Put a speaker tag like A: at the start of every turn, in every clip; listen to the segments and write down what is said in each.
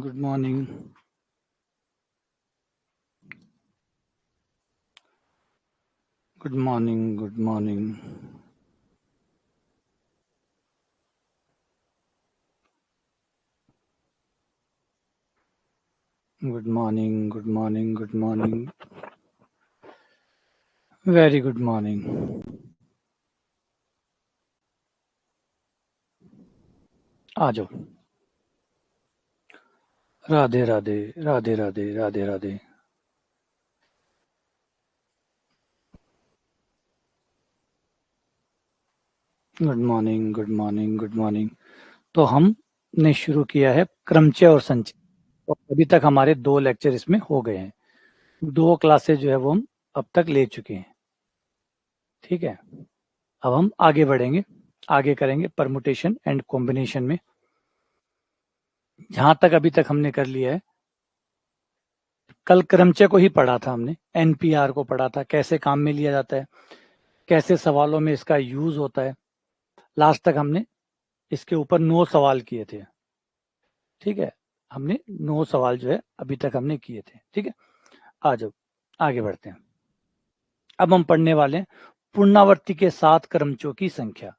A: Good morning. Good morning. Good morning. Good morning. Good morning. Good morning. Very good morning. आ जाओ. Radhe Radhe Radhe Radhe Radhe Radhe. Good morning. Good morning. Good morning. तो हमने शुरू किया है क्रमचय और संचय. और अभी तक हमारे 2 लेक्चर इसमें हो गए हैं. 2 क्लासेस जो है वो हम अब तक ले चुके हैं. ठीक है. अब हम आगे बढ़ेंगे. आगे करेंगे परमुटेशन एंड कॉम्बिनेशन में. जहां तक अभी तक हमने कर लिया है, कल क्रमचय को ही पढ़ा था हमने, एनपीआर को पढ़ा था, कैसे काम में लिया जाता है, कैसे सवालों में इसका यूज होता है. लास्ट तक हमने इसके ऊपर 9 सवाल किए थे. ठीक है. हमने 9 सवाल जो है अभी तक हमने किए थे. ठीक है. आ जाओ आगे बढ़ते हैं. अब हम पढ़ने वाले हैं पुनरावृत्ति के साथ क्रमचयों की संख्या.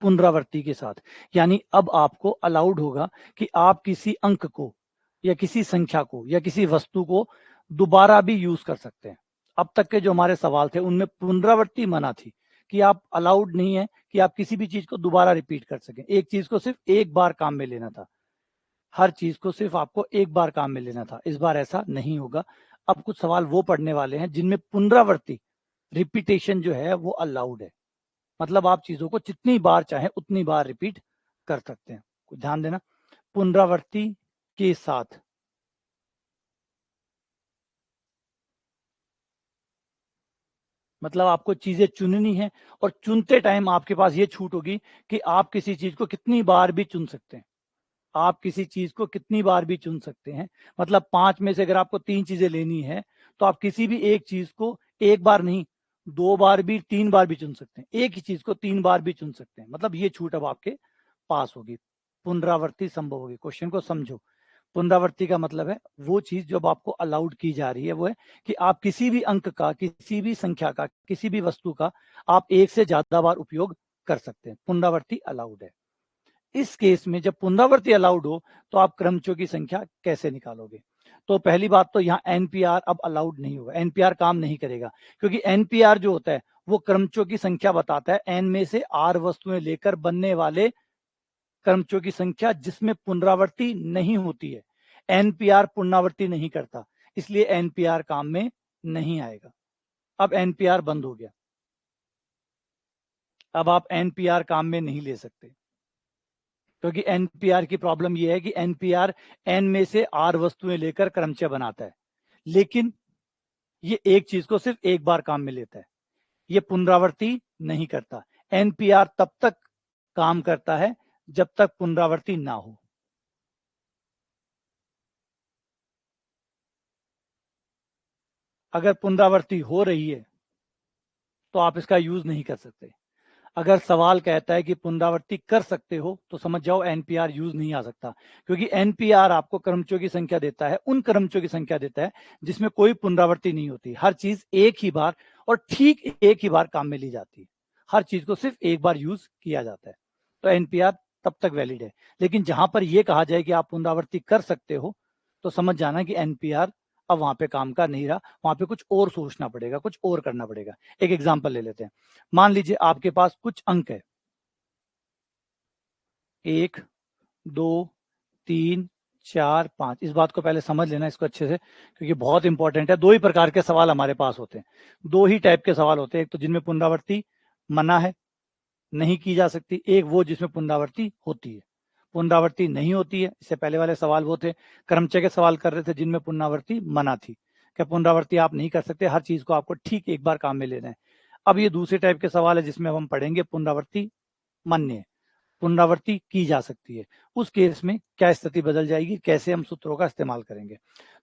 A: पुनरावृत्ति के साथ यानी अब आपको अलाउड होगा कि आप किसी अंक को या किसी संख्या को या किसी वस्तु को दोबारा भी यूज कर सकते हैं. अब तक के जो हमारे सवाल थे उनमें पुनरावृत्ति मना थी कि आप अलाउड नहीं है कि आप किसी भी चीज को दोबारा रिपीट कर सकें. एक चीज को सिर्फ एक बार काम में लेना था. हर चीज को सिर्फ आपको एक बार काम में लेना था. इस बार ऐसा नहीं होगा. अब कुछ सवाल वो पढ़ने वाले हैं जिनमें पुनरावृत्ति, रिपीटेशन जो है वो अलाउड है. मतलब आप चीजों को जितनी बार चाहे उतनी बार रिपीट कर सकते हैं. कुछ ध्यान देना. पुनरावृत्ति के साथ मतलब आपको चीजें चुननी है और चुनते टाइम आपके पास ये छूट होगी कि आप किसी चीज को कितनी बार भी चुन सकते हैं. आप किसी चीज को कितनी बार भी चुन सकते हैं. मतलब 5 में से अगर आपको 3 चीजें लेनी है तो आप किसी भी एक चीज को एक बार नहीं, 2 बार भी, 3 बार भी चुन सकते हैं. एक ही चीज को 3 बार भी चुन सकते हैं. मतलब ये छूट अब आपके पास होगी. पुनरावृत्ति संभव होगी. क्वेश्चन को समझो. पुनरावृत्ति का मतलब है वो चीज जो आपको अलाउड की जा रही है वो है कि आप किसी भी अंक का, किसी भी संख्या का, किसी भी वस्तु का आप एक से ज्यादा बार उपयोग कर सकते हैं. पुनरावृत्ति अलाउड है. इस केस में जब पुनरावृत्ति अलाउड हो तो आप क्रमचयों की संख्या कैसे निकालोगे. तो पहली बात तो यहाँ एनपीआर अब अलाउड नहीं होगा. एनपीआर काम नहीं करेगा क्योंकि एनपीआर जो होता है वो क्रमचयों की संख्या बताता है. एन में से आर वस्तुएं लेकर बनने वाले क्रमचयों की संख्या जिसमें पुनरावृत्ति नहीं होती है. एनपीआर पुनरावृत्ति नहीं करता, इसलिए एनपीआर काम में नहीं आएगा. अब एनपीआर बंद हो गया. अब आप एनपीआर काम में नहीं ले सकते क्योंकि एनपीआर की प्रॉब्लम यह है कि एनपीआर एन में से आर वस्तुएं लेकर क्रमचय बनाता है, लेकिन ये एक चीज को सिर्फ एक बार काम में लेता है. ये पुनरावृत्ति नहीं करता. एनपीआर तब तक काम करता है जब तक पुनरावृत्ति ना हो. अगर पुनरावृत्ति हो रही है तो आप इसका यूज नहीं कर सकते. अगर सवाल कहता है कि पुनरावृत्ति कर सकते हो तो समझ जाओ एनपीआर यूज नहीं आ सकता. क्योंकि एनपीआर आपको क्रमचयों की संख्या देता है, उन क्रमचयों की संख्या देता है जिसमें कोई पुनरावृत्ति नहीं होती. हर चीज एक ही बार और ठीक एक ही बार काम में ली जाती है. हर चीज को सिर्फ एक बार यूज किया जाता है. तो एनपीआर तब तक वैलिड है. लेकिन जहां पर यह कहा जाए कि आप पुनरावृत्ति कर सकते हो तो समझ जाना कि एनपीआर अब वहां पे काम का नहीं रहा. वहां पे कुछ और सोचना पड़ेगा, कुछ और करना पड़ेगा. एक एग्जाम्पल ले लेते हैं. मान लीजिए आपके पास कुछ अंक है, 1, 2, 3, 4, 5. इस बात को पहले समझ लेना इसको अच्छे से क्योंकि बहुत इंपॉर्टेंट है. 2 ही प्रकार के सवाल हमारे पास होते हैं. 2 ही टाइप के सवाल होते हैं. एक तो जिनमें पुनरावृत्ति मना है, नहीं की जा सकती. एक वो जिसमें पुनरावृत्ति होती है. पुनरावृत्ति नहीं होती है. इससे पहले वाले सवाल वो थे, क्रमचय के सवाल कर रहे थे जिनमें पुनरावृत्ति मना थी. क्या पुनरावृत्ति आप नहीं कर सकते, हर चीज को आपको ठीक एक बार काम में लेना है. अब ये दूसरे टाइप के सवाल है जिसमें हम पढ़ेंगे पुनरावृत्ति मान्य है, पुनरावृत्ति की जा सकती है. उस केस में क्या स्थिति बदल जाएगी, कैसे हम सूत्रों का इस्तेमाल करेंगे.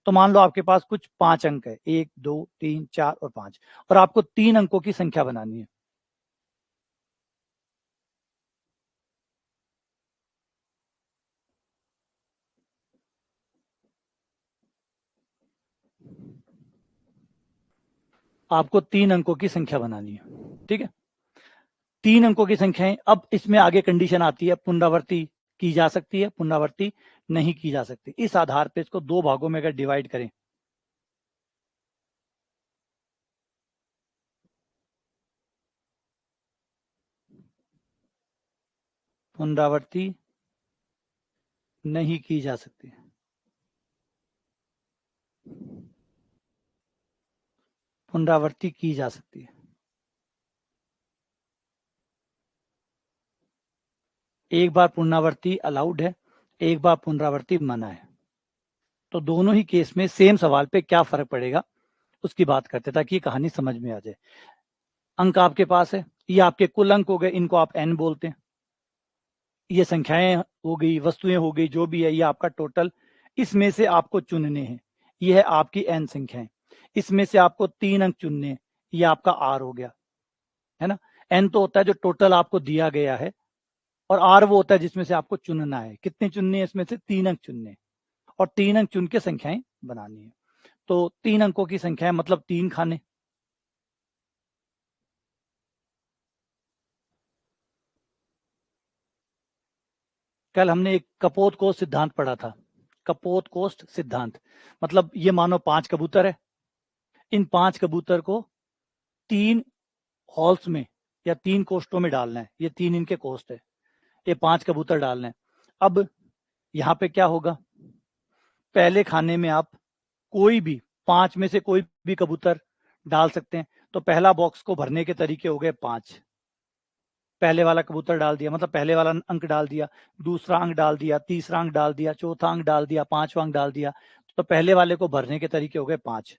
A: तो मान लो आपके पास कुछ 5 अंक है, 1, 2, 3, 4 और 5, और आपको 3 अंकों की संख्या बनानी है. आपको 3 अंकों की संख्या बनानी है, ठीक है। 3 अंकों की संख्याएं, अब इसमें आगे कंडीशन आती है, पुनरावृत्ति की जा सकती है, पुनरावृत्ति नहीं की जा सकती। इस आधार पर इसको 2 भागों में अगर डिवाइड करें, पुनरावृत्ति नहीं की जा सकती, पुनरावृत्ति की जा सकती है। एक बार पुनरावृत्ति अलाउड है, एक बार पुनरावृत्ति मना है। तो दोनों ही केस में सेम सवाल पे क्या फर्क पड़ेगा उसकी बात करते हैं, ताकि ये कहानी समझ में आ जाए। अंक आपके पास है, ये आपके कुल अंक हो गए, इनको आप n बोलते हैं। ये संख्याएं हो गई, वस्तुएं हो गई, जो भी है, ये आपका टोटल। इसमें से आपको चुनने हैं, ये है आपकी n संख्याएं। इसमें से आपको 3 अंक चुनने हैं, ये आपका r हो गया, है ना। n तो होता है जो टोटल आपको दिया गया है, और r वो होता है जिसमें से आपको चुनना है। कितने चुनने हैं? इसमें से 3 अंक चुनने हैं, और 3 अंक चुन के संख्याएं बनानी है। तो 3 अंकों की संख्या है, मतलब 3 खाने। कल हमने एक कपोत-कोष्ठ सिद्धांत पढ़ा था। कपोत-कोष्ठ सिद्धांत मतलब ये मानो 5 कबूतर है, इन 5 कबूतर को 3 हॉल्स में या 3 कोष्ठों में डालना है। ये 3 इनके कोष्ठ है, ये 5 कबूतर डालना है। अब यहाँ पे क्या होगा, पहले खाने में आप कोई भी 5 में से कोई भी कबूतर डाल सकते हैं। तो पहला बॉक्स को भरने के तरीके हो गए 5। पहले वाला कबूतर डाल दिया, मतलब पहले वाला अंक डाल दिया, दूसरा अंक डाल दिया, तीसरा अंक डाल दिया, चौथा अंक डाल दिया, 5वां अंक डाल दिया। तो पहले वाले को भरने के तरीके हो गए 5।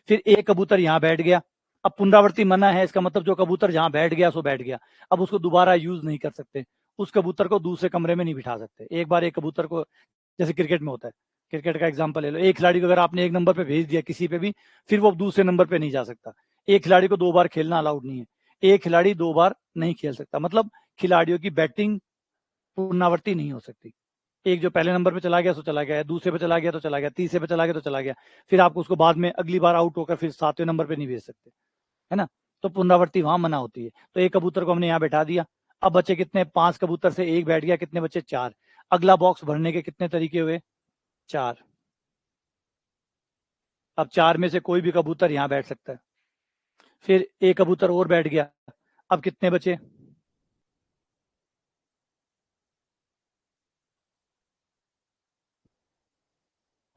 A: फिर एक कबूतर यहाँ बैठ गया। अब पुनरावृत्ति मना है, इसका मतलब जो कबूतर जहां बैठ गया सो बैठ गया। अब उसको दोबारा यूज नहीं कर सकते, उस कबूतर को दूसरे कमरे में नहीं बिठा सकते। एक बार एक कबूतर को, जैसे क्रिकेट में होता है, क्रिकेट का एग्जाम्पल ले लो, एक खिलाड़ी को अगर आपने एक नंबर पे भेज दिया किसी पे भी, फिर वो दूसरे नंबर पे नहीं जा सकता। एक खिलाड़ी को 2 बार खेलना अलाउड नहीं है, एक खिलाड़ी 2 बार नहीं खेल सकता। मतलब खिलाड़ियों की बैटिंग पुनरावृत्ति नहीं हो सकती। एक जो पहले नंबर पे चला गया सो चला गया, दूसरे पे चला गया तो चला गया, तीसरे पे चला गया तो चला गया। फिर आप उसको बाद में अगली बार आउट होकर फिर 7वें नंबर पे नहीं भेज सकते, है ना। तो पुनरावृत्ति वहां मना होती है। तो एक कबूतर को हमने यहाँ बैठा दिया। अब बचे कितने? 5 कबूतर से एक बैठ गया, कितने बचे? 4। अगला बॉक्स भरने के कितने तरीके हुए? 4। अब 4 में से कोई भी कबूतर यहाँ बैठ सकता है। फिर एक कबूतर और बैठ गया, अब कितने बचे?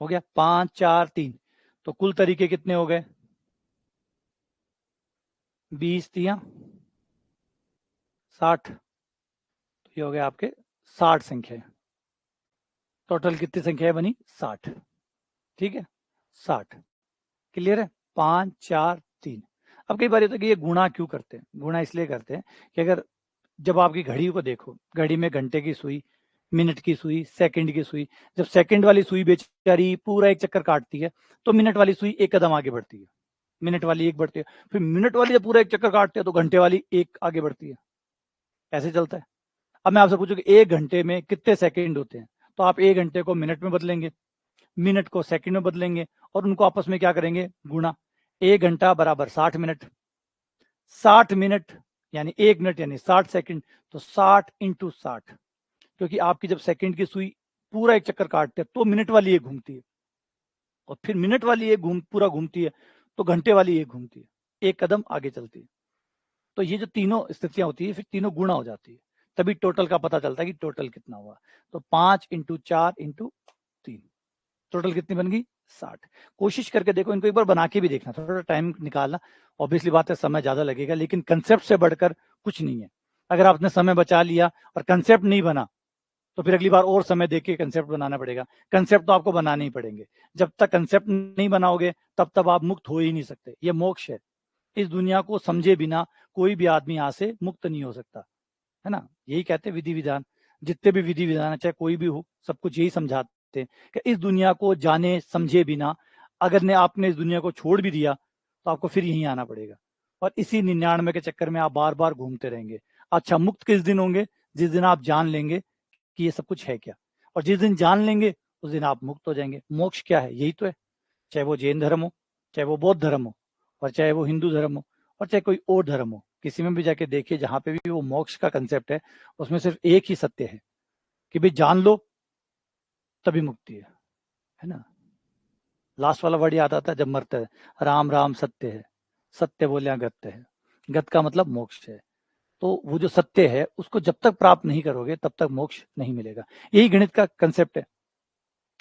A: हो गया 5 4 3। तो कुल तरीके कितने हो गए? 20 3 60। तो ये हो गया आपके 60 संख्या। टोटल कितनी संख्या बनी? 60। ठीक है, 60। क्लियर है? 5 4 3। अब कई बार होता है कि ये गुणा क्यों करते हैं? गुणा इसलिए करते हैं कि अगर जब आपकी घड़ी को देखो, घड़ी में घंटे की सुई, मिनट की सुई, सेकंड की सुई, जब सेकंड वाली सुई बेचारी पूरा एक चक्कर काटती है, तो मिनट वाली सुई एक कदम आगे बढ़ती है, मिनट वाली एक बढ़ती है। फिर मिनट वाली जब पूरा एक चक्कर काटते हैं तो घंटे वाली एक आगे बढ़ती है। ऐसे चलता है। अब मैं आपसे पूछूं कि 1 घंटे में कितने सेकंड होते हैं, तो आप 1 घंटे को मिनट में बदलेंगे, मिनट को सेकंड में बदलेंगे, और उनको आपस में क्या करेंगे? गुणा। 1 घंटा बराबर 60 मिनट, 60 मिनट यानी 1 मिनट यानी 60 सेकंड। तो 60 इंटू 60, क्योंकि आपकी जब सेकंड की सुई पूरा एक चक्कर काटते हैं तो मिनट वाली एक घूमती है, और फिर मिनट वाली एक पूरा घूमती है, तो घंटे वाली एक घूमती है, एक कदम आगे चलती है। तो ये जो तीनों स्थितियां होती है, फिर तीनों गुणा हो जाती है, तभी टोटल का पता चलता है कि टोटल कितना हुआ। तो 5 इंटू 4 इंटू 3, टोटल कितनी बन गई? 60। कोशिश करके देखो, इनको एक बार बना के भी देखना, थोड़ा टाइम निकालना। ऑब्वियसली बात है, समय ज्यादा लगेगा, लेकिन कंसेप्ट से बढ़कर कुछ नहीं है। अगर आपने समय बचा लिया और कंसेप्ट नहीं बना, तो फिर अगली बार और समय देके कंसेप्ट बनाना पड़ेगा। कंसेप्ट तो आपको बनाने ही पड़ेंगे। जब तक कंसेप्ट नहीं बनाओगे तब तक आप मुक्त हो ही नहीं सकते। ये मोक्ष है। इस दुनिया को समझे बिना कोई भी आदमी यहाँ से मुक्त नहीं हो सकता, है ना। यही कहते हैं विधि विधान। जितने भी विधि विधान है, चाहे कोई भी हो, सब कुछ यही समझाते हैं कि इस दुनिया को जाने समझे बिना अगर ने आपने इस दुनिया को छोड़ भी दिया तो आपको फिर यहीं आना पड़ेगा, और इसी 99 के चक्कर में आप बार बार घूमते रहेंगे। अच्छा, मुक्त किस दिन होंगे? जिस दिन आप जान लेंगे कि ये सब कुछ है क्या, और जिस दिन जान लेंगे उस दिन आप मुक्त हो जाएंगे। मोक्ष क्या है? यही तो है। चाहे वो जैन धर्म हो, चाहे वो बौद्ध धर्म हो, और चाहे वो हिंदू धर्म हो और चाहे कोई और धर्म हो, किसी में भी जाके देखिए, जहां पे भी वो मोक्ष का कंसेप्ट है, उसमें सिर्फ एक ही सत्य है कि भाई जान लो तभी मुक्ति है ना। लास्ट वाला वर्ड याद आता है जब मरते है, राम राम सत्य है, सत्य बोलिया गत्य है, गत का मतलब मोक्ष है। तो वो जो सत्य है उसको जब तक प्राप्त नहीं करोगे तब तक मोक्ष नहीं मिलेगा। यही गणित का कंसेप्ट है।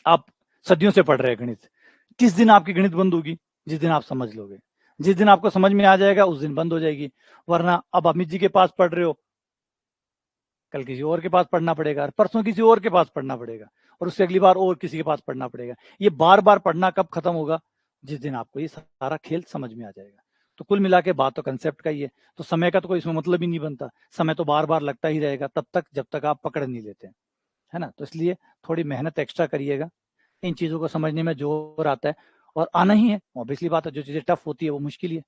A: आप सदियों से पढ़ रहे हैं गणित, किस दिन आपकी गणित बंद होगी? जिस दिन आप समझ लोगे। जिस दिन आपको समझ में आ जाएगा उस दिन बंद हो जाएगी। वरना अब अमित जी के पास पढ़ रहे हो, कल किसी और के पास पढ़ना पड़ेगा, परसों किसी और के पास पढ़ना पड़ेगा, और उससे अगली बार और किसी के पास पढ़ना पड़ेगा। ये बार बार पढ़ना कब खत्म होगा? जिस दिन आपको ये सारा खेल समझ में आ जाएगा। तो कुल मिला के बात तो कंसेप्ट का ही है। तो समय का तो कोई इसमें मतलब ही नहीं बनता। समय तो बार बार लगता ही रहेगा तब तक जब तक आप पकड़ नहीं लेते, है ना। तो इसलिए थोड़ी मेहनत एक्स्ट्रा करिएगा, इन चीज़ों को समझने में जोर आता है, और आना ही है। ऑब्वियसली बात है, जो चीज़ें टफ होती है वो मुश्किल ही है।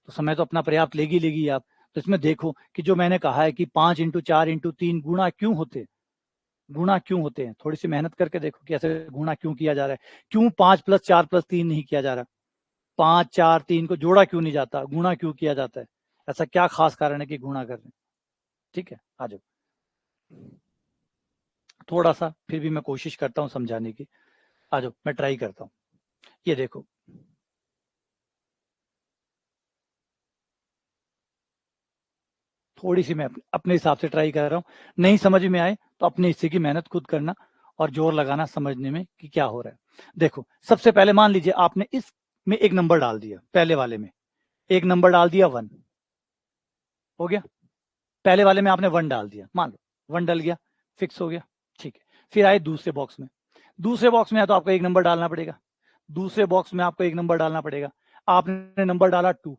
A: तो समय तो अपना पर्याप्त लेगी आप। तो इसमें देखो कि जो मैंने कहा है कि 5 × 4 × 3 गुणा क्यों होते हैं, गुणा क्यों होते हैं, थोड़ी सी मेहनत करके देखो कि ऐसे गुणा क्यों किया जा रहा है। क्यों 5 + 4 + 3 नहीं किया जा रहा? 5 4 3 को जोड़ा क्यों नहीं जाता? गुणा क्यों किया जाता है? ऐसा क्या खास कारण है कि गुणा कर रहे हैं? ठीक है, आ जाओ। थोड़ा सा फिर भी मैं कोशिश करता हूँ समझाने की। आ जाओ, मैं ट्राई करता हूँ। ये देखो, थोड़ी सी मैं अपने हिसाब से ट्राई कर रहा हूँ। नहीं समझ में आए तो अपने हिस्से की मेहनत खुद करना और जोर लगाना समझने में कि क्या हो रहा है। देखो, सबसे पहले मान लीजिए आपने इसमें एक नंबर डाल दिया, पहले वाले में एक नंबर डाल दिया 1, हो गया। पहले वाले में आपने 1 डाल दिया, मान लो 1 डल गया, फिक्स हो गया, ठीक है। फिर आए दूसरे बॉक्स में, दूसरे बॉक्स में तो आपको एक नंबर डालना पड़ेगा, दूसरे बॉक्स में आपको एक नंबर डालना पड़ेगा। आपने नंबर डाला 2,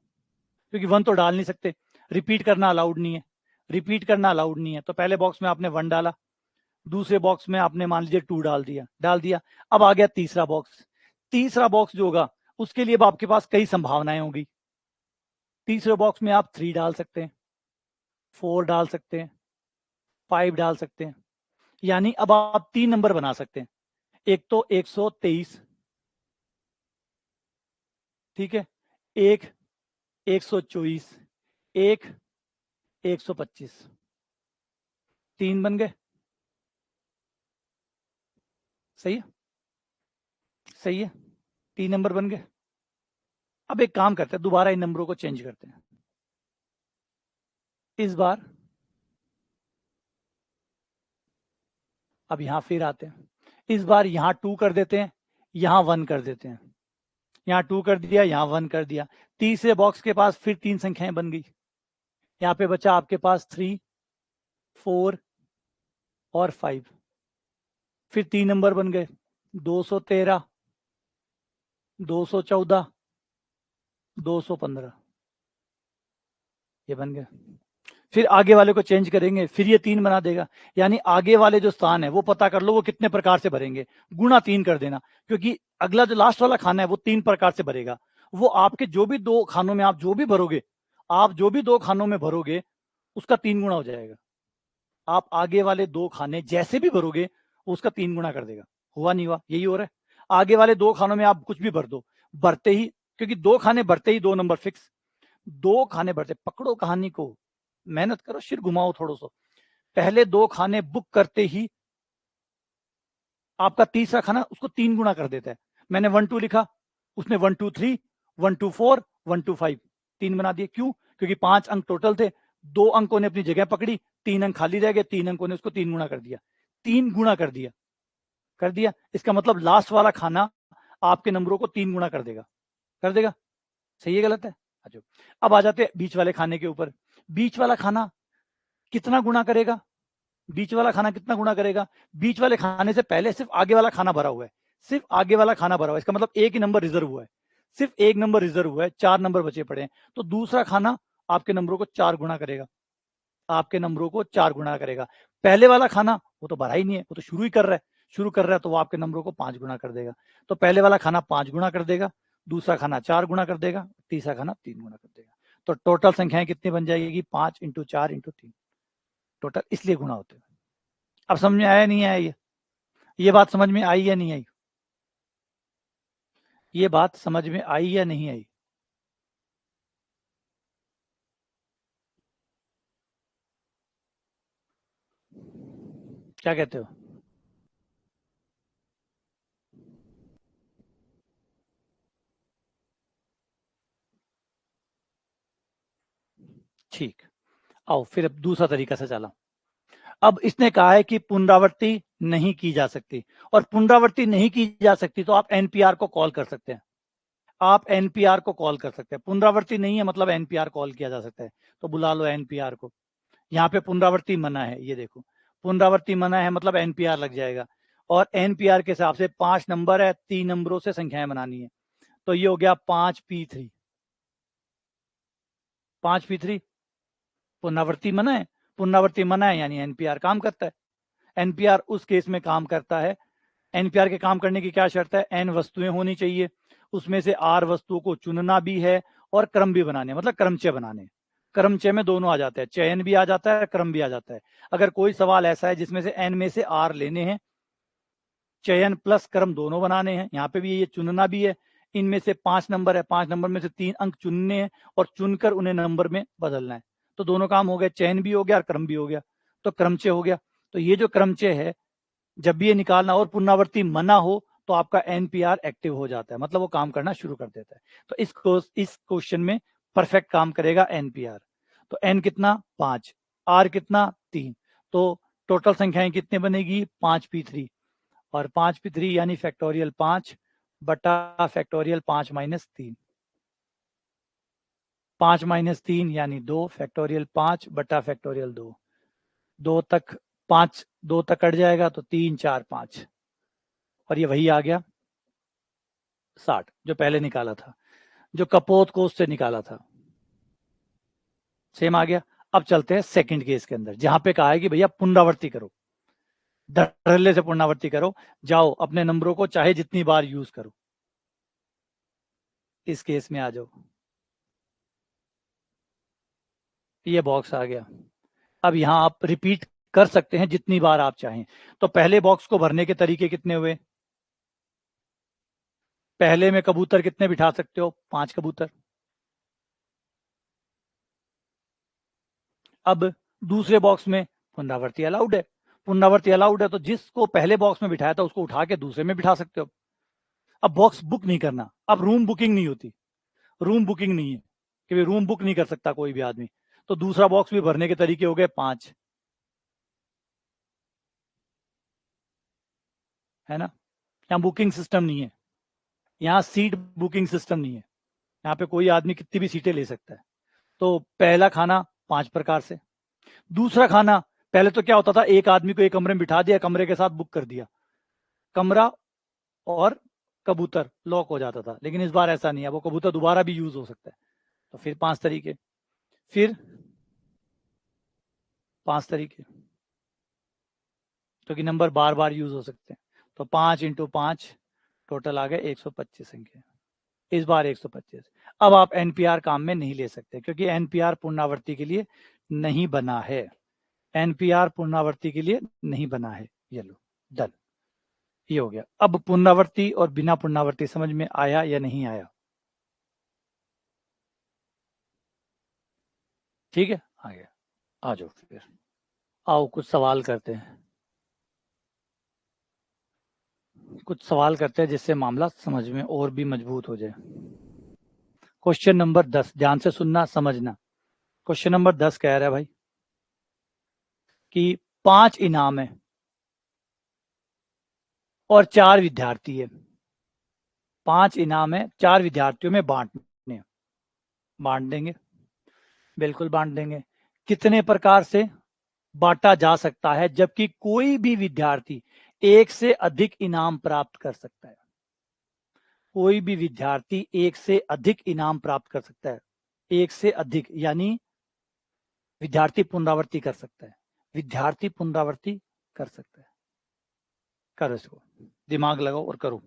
A: क्योंकि 1 तो डाल नहीं सकते, रिपीट करना अलाउड नहीं है, रिपीट करना अलाउड नहीं है। तो पहले बॉक्स में आपने 1 डाला, दूसरे बॉक्स में आपने मान लीजिए 2 डाल दिया। अब आ गया तीसरा बॉक्स। तीसरा बॉक्स जो होगा उसके लिए अब आपके पास कई संभावनाएं होंगी। तीसरे बॉक्स में आप 3 डाल सकते हैं, 4 डाल सकते हैं, 5 डाल सकते हैं। यानी अब आप 3 नंबर बना सकते हैं। एक तो 123, ठीक है, एक 124, एक 125, 3 बन गए। सही है, सही है, 3 नंबर बन गए। अब एक काम करते हैं, दोबारा इन नंबरों को चेंज करते हैं। इस बार अब यहां फिर आते हैं, इस बार यहां 2 कर देते हैं, यहां 1 कर देते हैं। यहां 2 कर दिया, यहां 1 कर दिया। तीसरे बॉक्स के पास फिर 3 संख्याएं बन गई। यहां पे बचा आपके पास 3, 4 और 5। फिर 3 नंबर बन गए, 213, 214, 215, ये बन गए। फिर आगे वाले को चेंज करेंगे, फिर ये 3 बना देगा। यानी आगे वाले जो स्थान है वो पता कर लो वो कितने प्रकार से भरेंगे, गुणा 3 कर देना, क्योंकि अगला जो लास्ट वाला खाना है वो 3 प्रकार से भरेगा। वो आपके जो भी 2 खानों में आप जो भी भरोगे, आप जो भी 2 खानों में भरोगे उसका 3 गुना हो जाएगा। आप आगे वाले 2 खाने जैसे भी भरोगे उसका 3 गुना कर देगा। हुआ नहीं हुआ? यही हो रहा है। आगे वाले 2 खानों में आप कुछ भी भर दो, भरते ही, क्योंकि 2 खाने भरते ही 2 नंबर फिक्स। 2 खाने भरते, पकड़ो कहानी को, मेहनत करो, सिर घुमाओ थोड़ा सा। पहले 2 खाने बुक करते ही आपका तीसरा खाना उसको 3 गुना कर देता है। मैंने 1 2 लिखा, उसने 1 2 3, 1 2 4, 1 2 5, 3 बना दिए। क्यों? क्योंकि 5 अंक टोटल थे, 2 अंकों ने अपनी जगह पकड़ी, 3 अंक खाली रह गए, 3 अंकों ने उसको 3 गुना कर दिया, 3 गुना कर दिया, कर दिया। इसका मतलब लास्ट वाला खाना आपके नंबरों को 3 गुना कर देगा, कर देगा। सही है गलत है? अच्छा, अब आ जाते हैं बीच वाले खाने के ऊपर। बीच वाला खाना कितना गुना करेगा? बीच वाला खाना कितना गुना करेगा? बीच वाले खाने से पहले सिर्फ आगे वाला खाना भरा हुआ है, सिर्फ आगे वाला खाना भरा हुआ है। इसका मतलब एक ही नंबर रिजर्व हुआ है, सिर्फ एक नंबर रिजर्व हुआ है, 4 नंबर बचे पड़े हैं। तो दूसरा खाना आपके नंबरों को 4 गुना करेगा, आपके नंबरों को 4 गुना करेगा। पहले वाला खाना वो तो भरा ही नहीं है, वो तो शुरू ही कर रहा है, शुरू कर रहा है, तो वो आपके नंबरों को 5 गुना कर देगा। तो पहले वाला खाना 5 गुना कर देगा, दूसरा खाना 4 गुना कर देगा, तीसरा खाना 3 गुना कर देगा। तो टोटल संख्याएं कितनी बन जाएगी? 5 × 4 × 3 टोटल, इसलिए गुना होते हैं। अब समझ में आया नहीं आया? ये बात समझ में आई या नहीं आई? ये बात समझ में आई या नहीं आई? क्या कहते हो? ठीक, आओ फिर अब दूसरा तरीका से चला। अब इसने कहा है कि पुनरावृत्ति नहीं की जा सकती, और पुनरावृत्ति नहीं की जा सकती तो आप एनपीआर को कॉल कर सकते हैं। आप एनपीआर को कॉल कर सकते हैं। पुनरावृत्ति नहीं है मतलब एनपीआर कॉल किया जा सकता है, तो बुला लो एनपीआर को। यहाँ पे पुनरावृत्ति मना है, ये देखो पुनरावृत्ति मना है मतलब एनपीआर लग जाएगा। और एनपीआर के हिसाब से 5 नंबर है, 3 नंबरों से संख्याएं बनानी है। तो ये हो गया 5p3। 5p3 पुनरावृत्ति मना है, पुनरावृत्ति मना है यानी एनपीआर काम करता है। एनपीआर उस केस में काम करता है। एनपीआर के काम करने की क्या शर्त है? एन वस्तुएं होनी चाहिए, उसमें से आर वस्तुओं को चुनना भी है और क्रम भी बनाने, मतलब क्रमचय बनाने। क्रमचय में दोनों आ जाते हैं, चयन भी आ जाता है, क्रम भी आ जाता है। अगर कोई सवाल ऐसा है जिसमें से एन में से आर लेने हैं, चयन प्लस क्रम दोनों बनाने हैं, यहाँ पे भी ये चुनना भी है। इनमें से 5 नंबर है, 5 नंबर में से 3 अंक चुनने हैं और चुनकर उन्हें नंबर में बदलना है। तो दोनों काम हो गए, चयन भी हो गया और क्रम भी हो गया, तो क्रमचय हो गया। तो ये जो क्रमचय है, जब भी ये निकालना और पुनरावृत्ति मना हो तो आपका एनपीआर एक्टिव हो जाता है, मतलब वो काम करना शुरू कर देता है। तो इस क्वेश्चन में परफेक्ट काम करेगा एनपीआर। तो एन कितना? 5, आर कितना? 3। तो टोटल संख्याएं कितने बनेगी? 5p3, और 5p3 यानी फैक्टोरियल 5 बटा फैक्टोरियल 5 माइनस 3। 5 माइनस 3 यानी 2, फैक्टोरियल 5 बटा फैक्टोरियल 2। 2 तक 5, 2 तक कट जाएगा तो 3 4 5, और ये वही आ गया 60 जो पहले निकाला था, जो कपोत कोष से निकाला था, सेम आ गया। अब चलते हैं सेकंड केस के अंदर, जहां पे कहा है कि भैया पुनरावृत्ति करो, धड़ल्ले से पुनरावृत्ति करो, जाओ अपने नंबरों को चाहे जितनी बार यूज करो। इस केस में आ जाओ, ये बॉक्स आ गया। अब यहां आप रिपीट कर सकते हैं जितनी बार आप चाहें। तो पहले बॉक्स को भरने के तरीके कितने हुए? पहले में कबूतर कितने बिठा सकते हो? 5 कबूतर। अब दूसरे बॉक्स में पुनरावृत्ति अलाउड है। पुनरावृत्ति अलाउड है तो जिसको पहले बॉक्स में बिठाया था उसको उठा के दूसरे में बिठा सकते हो। अब बॉक्स बुक नहीं करना, अब रूम बुकिंग नहीं होती, रूम बुकिंग नहीं है कि रूम बुक नहीं कर सकता कोई भी आदमी। तो दूसरा बॉक्स भी भरने के तरीके हो गए 5, है ना। यहाँ बुकिंग सिस्टम नहीं है, यहाँ सीट बुकिंग सिस्टम नहीं है, यहाँ पे कोई आदमी कितनी भी सीटें ले सकता है। तो पहला खाना 5 प्रकार से। दूसरा खाना, पहले तो क्या होता था, एक आदमी को एक कमरे में बिठा दिया, कमरे के साथ बुक कर दिया, कमरा और कबूतर लॉक हो जाता था। लेकिन इस बार ऐसा नहीं है, वो कबूतर दोबारा भी यूज हो सकता है। तो फिर 5 तरीके, फिर 5 तरीके, क्योंकि नंबर बार बार यूज हो सकते हैं। तो 5 इंटू 5 टोटल आ गए 125 संख्या, इस बार 125। अब आप एनपीआर काम में नहीं ले सकते क्योंकि एनपीआर पुनरावृत्ति के लिए नहीं बना है। एनपीआर पुनरावृत्ति के लिए नहीं बना है। ये लो, डन, ये हो गया। अब पुनरावृत्ति और बिना पुनरावृत्ति समझ में आया या नहीं आया? ठीक है, आ गया। आ जाओ फिर, आओ कुछ सवाल करते हैं, कुछ सवाल करते हैं जिससे मामला समझ में और भी मजबूत हो जाए। क्वेश्चन नंबर 10, ध्यान से सुनना समझना। क्वेश्चन नंबर 10 कह रहा है भाई कि 5 इनाम है और 4 विद्यार्थी है। 5 इनाम है, 4 विद्यार्थियों में बांटने, बांट देंगे, बिल्कुल बांट देंगे। कितने प्रकार से बांटा जा सकता है जबकि कोई भी विद्यार्थी एक से अधिक इनाम प्राप्त कर सकता है? कोई भी विद्यार्थी एक से अधिक इनाम प्राप्त कर सकता है। एक से अधिक यानी विद्यार्थी पुनरावृत्ति कर सकता है, विद्यार्थी पुनरावृत्ति कर सकता है। करो इसको, दिमाग लगाओ और करो।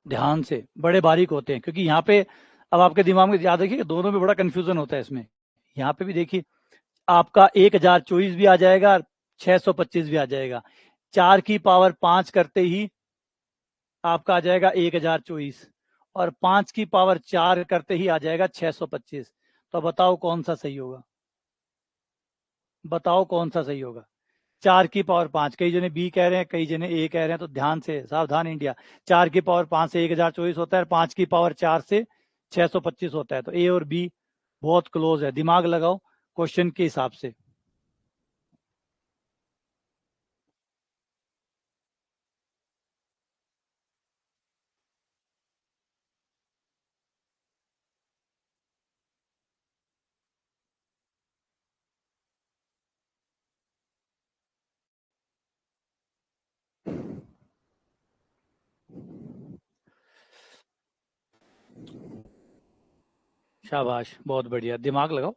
A: ध्यान से, बड़े बारीक होते हैं, क्योंकि यहाँ पे अब आपके दिमाग में याद रखिए दोनों में बड़ा कंफ्यूजन होता है इसमें। यहाँ पे भी देखिए आपका 1024 भी आ जाएगा, 625 भी आ जाएगा। 4 की पावर 5 करते ही आपका आ जाएगा 1024, और 5 की पावर 4 करते ही आ जाएगा 625। तो बताओ कौन सा सही होगा, बताओ कौन सा सही होगा। 4 की पावर 5, कई जने बी कह रहे हैं, कई जने ए कह रहे हैं, तो ध्यान से, सावधान इंडिया। 4 की पावर 5 से 1024 होता है, 5 की पावर 4 से 625 होता है। तो ए और बी बहुत क्लोज है, दिमाग लगाओ क्वेश्चन के हिसाब से। शाबाश, बहुत बढ़िया, दिमाग लगाओ,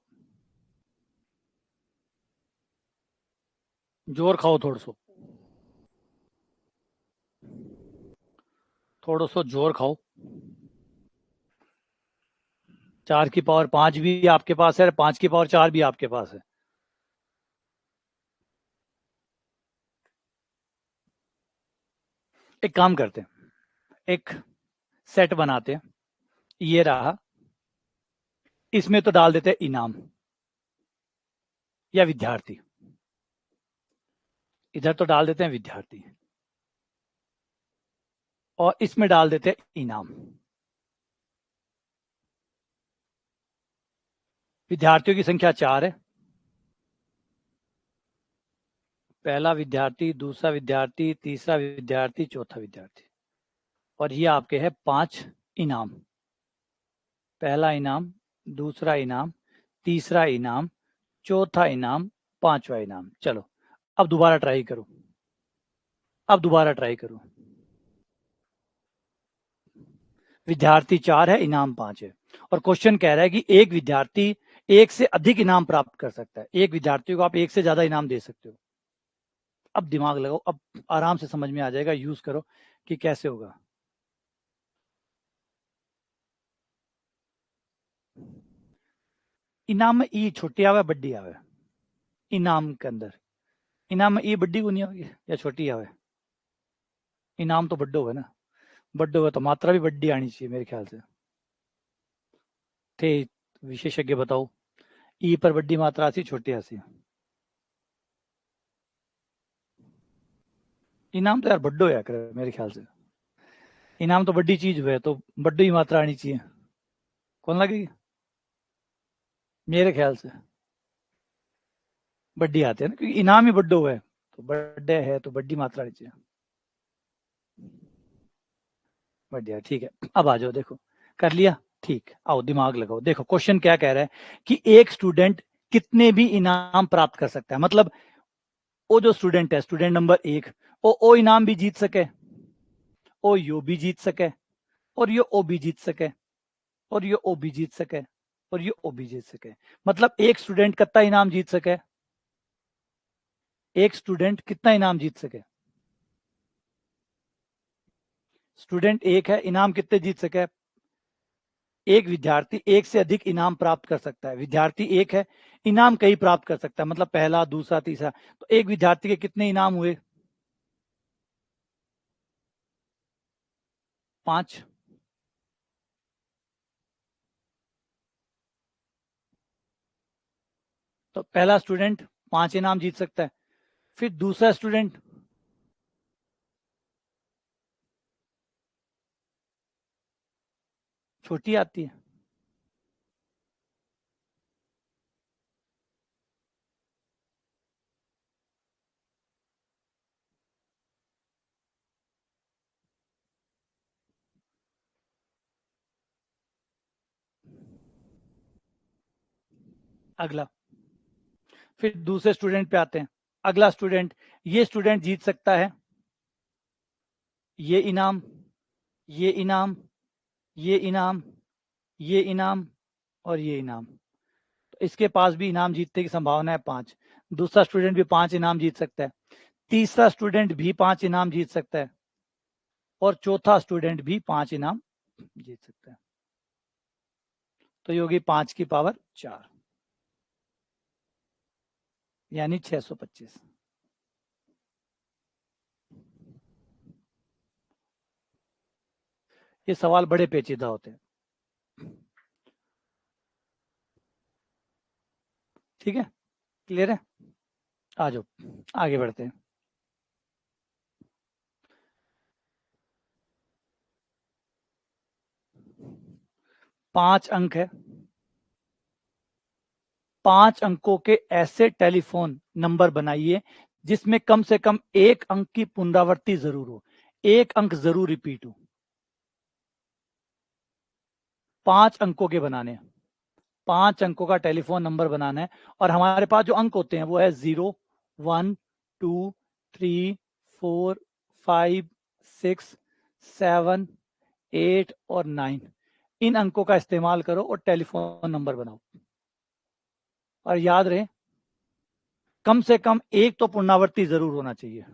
A: जोर खाओ, थोड़ा सो जोर खाओ। 4 की पावर 5 भी आपके पास है, 5 की पावर 4 भी आपके पास है। एक काम करते हैं, एक सेट बनाते हैं, ये रहा, इसमें तो डाल देते हैं इनाम या विद्यार्थी, इधर तो डाल देते हैं विद्यार्थी, और इसमें डाल देते हैं इनाम। विद्यार्थियों की संख्या 4 है, पहला विद्यार्थी, दूसरा विद्यार्थी, तीसरा विद्यार्थी, चौथा विद्यार्थी, और ये आपके है 5 इनाम। पहला इनाम, दूसरा इनाम, तीसरा इनाम, चौथा इनाम, पांचवा इनाम। चलो अब दोबारा ट्राई करो, अब दोबारा ट्राई करो। विद्यार्थी 4 है, इनाम 5 है, और क्वेश्चन कह रहा है कि एक विद्यार्थी एक से अधिक इनाम प्राप्त कर सकता है, एक विद्यार्थी को आप एक से ज्यादा इनाम दे सकते हो। अब दिमाग लगाओ, अब आराम से समझ में आ जाएगा, यूज करो कि कैसे होगा। इनाम में ई छोटी आवे बड्डी आवे, इनाम के अंदर इनाम में ई बड्डी को नहीं आवेगी या छोटी आवे, इनाम तो बड्डो है ना, बड्डो है तो मात्रा भी बड्डी आनी चाहिए मेरे ख्याल से। थे विशेषज्ञ बताओ, ई पर बड्डी मात्रा आसी छोटी आसी? इनाम तो यार बड्डो है करे मेरे ख्याल से, इनाम तो बड्डी चीज हुए तो बड्डो ही मात्रा आनी चाहिए, कौन लगेगी? मेरे ख्याल से बड्डी आते हैं ना, क्योंकि इनाम ही बड्डो है, तो बड्डे है तो बड्डी मात्रा आनी चाहिए। बढ़िया, ठीक है, अब आ जाओ, देखो कर लिया, ठीक, आओ दिमाग लगाओ। देखो क्वेश्चन क्या कह रहा है कि एक स्टूडेंट कितने भी इनाम प्राप्त कर सकता है, मतलब वो जो स्टूडेंट है, स्टूडेंट नंबर 1, ओ इनाम भी जीत सके, ओ यो भी जीत सके, और ये ओ भी जीत सके, और ये ओ भी जीत सके, और ये ओ भी जीत सके। मतलब एक स्टूडेंट कितना इनाम जीत सके, एक स्टूडेंट कितना इनाम जीत सके? स्टूडेंट एक है, इनाम कितने जीत सके? एक विद्यार्थी एक से अधिक इनाम प्राप्त कर सकता है, विद्यार्थी एक है, इनाम कई प्राप्त कर सकता है, मतलब पहला, दूसरा, तीसरा। तो एक विद्यार्थी के कितने इनाम हुए? 5। तो पहला स्टूडेंट 5 इनाम जीत सकता है, फिर दूसरा स्टूडेंट, छोटी आती है, अगला, फिर दूसरे स्टूडेंट पे आते हैं, अगला स्टूडेंट, ये स्टूडेंट जीत सकता है ये इनाम, ये इनाम, ये इनाम, ये इनाम, और ये इनाम। तो इसके पास भी इनाम जीतने की संभावना है 5। दूसरा स्टूडेंट भी 5 इनाम जीत सकता है, तीसरा स्टूडेंट भी 5 इनाम जीत सकता है, और चौथा स्टूडेंट भी 5 इनाम जीत सकता है। तो ये होगी 5 की पावर 4 यानी 625। ये सवाल बड़े पेचीदा होते हैं, ठीक है, क्लियर है। आ जाओ आगे बढ़ते हैं। 5 अंक है, 5 अंकों के ऐसे टेलीफोन नंबर बनाइए जिसमें कम से कम 1 अंक की पुनरावृत्ति जरूर हो, 1 अंक जरूर रिपीट हो। 5 अंकों के बनाने हैं, 5 अंकों का टेलीफोन नंबर बनाना है। और हमारे पास जो अंक होते हैं वो है 0, 1, 2, 3, 4, 5, 6, 7, 8 और 9। इन अंकों का इस्तेमाल करो और टेलीफोन नंबर बनाओ। और याद रहे कम से कम 1 तो पुनरावृत्ति जरूर होना चाहिए।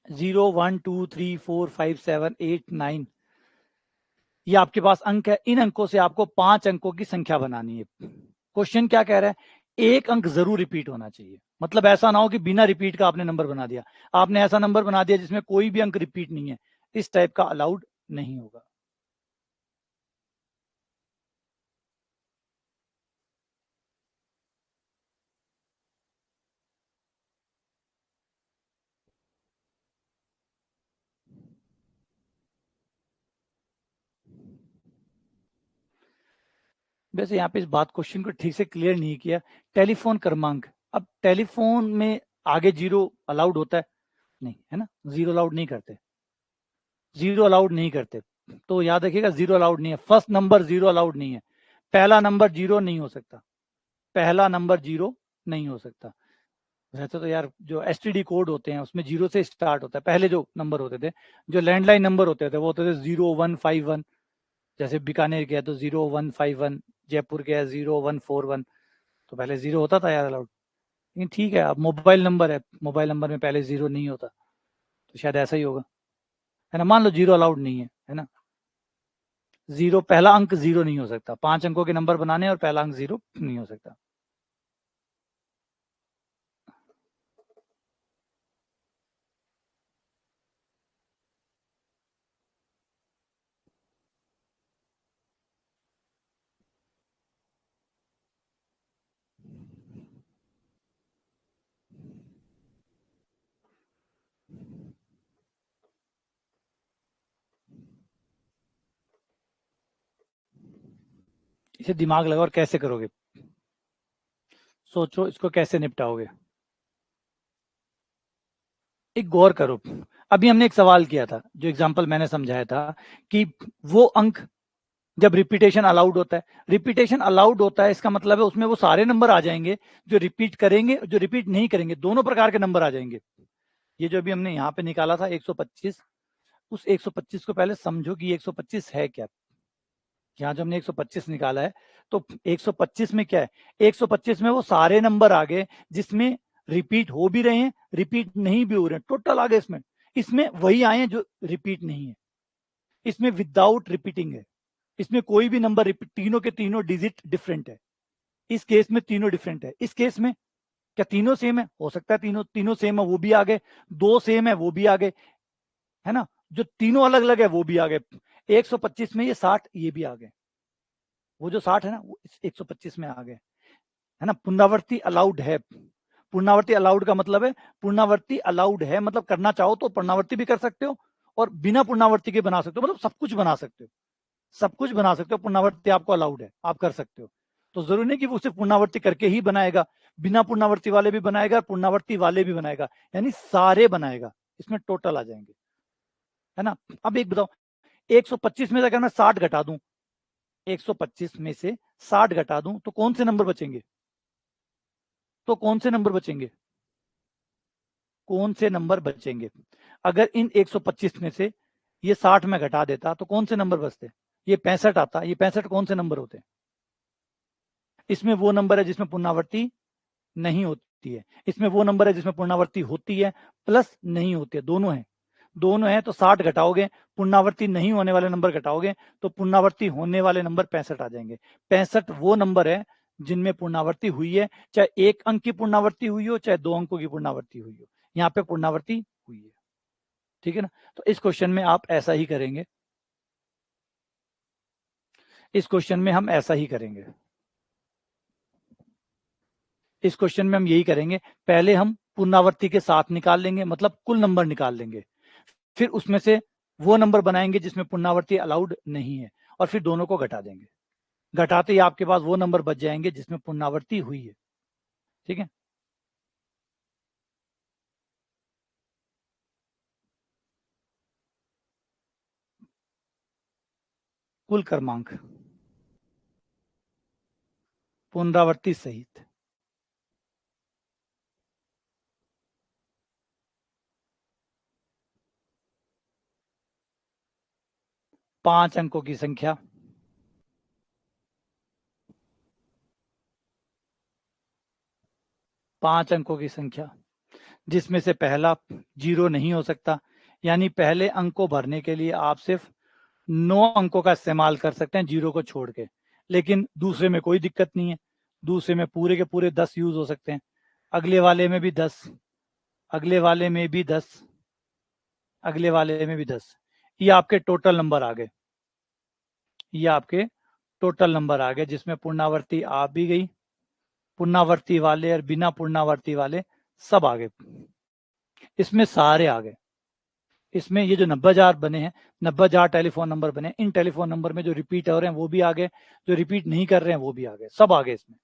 A: जीरो, 1, 2, 3, 4, 5, 7, 8, 9 ये आपके पास अंक है। इन अंकों से आपको 5 अंकों की संख्या बनानी है। क्वेश्चन क्या कह रहा है, 1 अंक जरूर रिपीट होना चाहिए। मतलब ऐसा ना हो कि बिना रिपीट का आपने नंबर बना दिया, आपने ऐसा नंबर बना दिया जिसमें कोई भी अंक रिपीट नहीं है, इस टाइप का अलाउड नहीं होगा। वैसे यहाँ पे इस बात क्वेश्चन को ठीक से क्लियर नहीं किया। टेलीफोन क्रमांक, अब टेलीफोन में आगे 0 अलाउड होता है? नहीं, है ना, 0 अलाउड नहीं करते, 0 अलाउड नहीं करते। तो याद रखिएगा 0 अलाउड नहीं है। फर्स्ट नंबर 0 अलाउड नहीं है, पहला नंबर 0 नहीं हो सकता, पहला नंबर 0 नहीं हो सकता। वैसे तो यार जो एसटीडी कोड होते हैं उसमें 0 से स्टार्ट होता है। पहले जो नंबर होते थे, जो लैंडलाइन नंबर होते थे वो होते थे 0151। जैसे बीकानेर के है तो 0151, जयपुर के है 0141। तो पहले 0 होता था यार अलाउड। लेकिन ठीक है, अब मोबाइल नंबर है, मोबाइल नंबर में पहले 0 नहीं होता, तो शायद ऐसा ही होगा, है ना। मान लो 0 अलाउड नहीं है ना। 0 पहला अंक 0 नहीं हो सकता, 5 अंकों के नंबर बनाने और पहला अंक 0 नहीं हो सकता। इसे दिमाग लगाओ और कैसे करोगे, सोचो इसको कैसे निपटाओगे। एक गौर करो, अभी हमने एक सवाल किया था, जो एग्जाम्पल मैंने समझाया था कि वो अंक जब रिपीटेशन अलाउड होता है, रिपीटेशन अलाउड होता है इसका मतलब है उसमें वो सारे नंबर आ जाएंगे जो रिपीट करेंगे, जो रिपीट नहीं करेंगे, दोनों प्रकार के नंबर आ जाएंगे। ये जो अभी हमने यहाँ पे निकाला था 125, उस 125 को पहले समझो कि 125 है क्या। यहाँ जो हमने 125 निकाला है, तो 125 में क्या है, 125 में वो सारे नंबर आ गए जिसमें रिपीट हो भी रहे हैं, रिपीट नहीं भी हो रहे हैं, टोटल आ गए इसमें। इसमें वही आए हैं जो रिपीट नहीं है, इसमें विदाउट रिपीटिंग है, इसमें कोई भी नंबर रिपीट, तीनों के तीनों डिजिट डिफरेंट है। इस केस में तीनों डिफरेंट है। इस केस में क्या तीनों सेम है? हो सकता है तीनों तीनों सेम है, वो भी आ गए। दो सेम है, वो भी आ गए, है ना। जो तीनों अलग अलग है वो भी आ गए। 125 में ये 60 ये भी आ गए, वो जो 60 है ना वो 125 में आ गए, है ना। पुनरावृत्ति अलाउड है। पुनरावृत्ति अलाउड का मतलब है, पुनरावृत्ति अलाउड है मतलब करना चाहो तो पुनरावृत्ति भी कर सकते हो और बिना पुनरावृत्ति के बना सकते हो, मतलब सब कुछ बना सकते हो, सब कुछ बना सकते हो। पुनरावृत्ति आपको अलाउड है, आप कर सकते हो। तो जरूरी नहीं कि वो सिर्फ पुनरावृत्ति करके ही बनाएगा, बिना पुनरावृत्ति वाले भी बनाएगा, पुनरावृत्ति वाले भी बनाएगा, यानी सारे बनाएगा, इसमें टोटल आ जाएंगे, है ना। अब एक बताओ, 125 में से अगर मैं 60 घटा दूं, 125 में से 60 घटा दूं तो कौन से नंबर बचेंगे? तो कौन से नंबर बचेंगे? कौन से नंबर बचेंगे? अगर इन 125 में से ये 60 में घटा देता तो कौन से नंबर बचते? ये 65 आता, ये 65 कौन से नंबर होते? इसमें वो नंबर है जिसमें पुनरावृत्ति नहीं होती है, इसमें वो नंबर है जिसमें पुनरावृत्ति होती है प्लस नहीं होती है, दोनों है। दोनों है तो 60 घटाओगे, पुनरावृत्ति नहीं होने वाले नंबर घटाओगे तो पुनरावृत्ति होने वाले नंबर 65 आ जाएंगे। 65 वो नंबर है जिनमें पुनरावृत्ति हुई है, चाहे एक अंक की पुनरावृत्ति हुई हो चाहे 2 अंकों की पुनरावृत्ति हुई हो, यहाँ पे पुनरावृत्ति हुई है। ठीक है ना, तो इस क्वेश्चन में आप ऐसा ही करेंगे, इस क्वेश्चन में हम ऐसा ही करेंगे, इस क्वेश्चन में हम यही करेंगे। पहले हम पुनरावृत्ति के साथ निकाल लेंगे, मतलब कुल नंबर निकाल लेंगे, फिर उसमें से वो नंबर बनाएंगे जिसमें पुनरावृत्ति अलाउड नहीं है, और फिर दोनों को घटा देंगे। घटाते ही आपके पास वो नंबर बच जाएंगे जिसमें पुनरावृत्ति हुई है। ठीक है, कुल क्रमांक पुनरावृत्ति सहित 5 अंकों की संख्या, 5 अंकों की संख्या जिसमें से पहला 0 नहीं हो सकता, यानी पहले अंक को भरने के लिए आप सिर्फ 9 अंकों का इस्तेमाल कर सकते हैं 0 को छोड़ के, लेकिन दूसरे में कोई दिक्कत नहीं है, दूसरे में पूरे के पूरे 10 यूज हो सकते हैं, अगले वाले में भी 10, अगले वाले में भी 10, अगले वाले में भी 10। ये आपके टोटल नंबर आ गए, ये आपके टोटल नंबर आ गए जिसमें पूर्णावर्ती आ भी गई, पूर्णावर्ती वाले और बिना पूर्णावर्ती वाले सब आ गए, इसमें सारे आ गए। इसमें ये जो 90,000 बने हैं, 90,000 टेलीफोन नंबर बने, इन टेलीफोन नंबर में जो रिपीट हो रहे हैं वो भी आ गए, जो रिपीट नहीं कर रहे हैं वो भी आ गए, सब आ गए इसमें।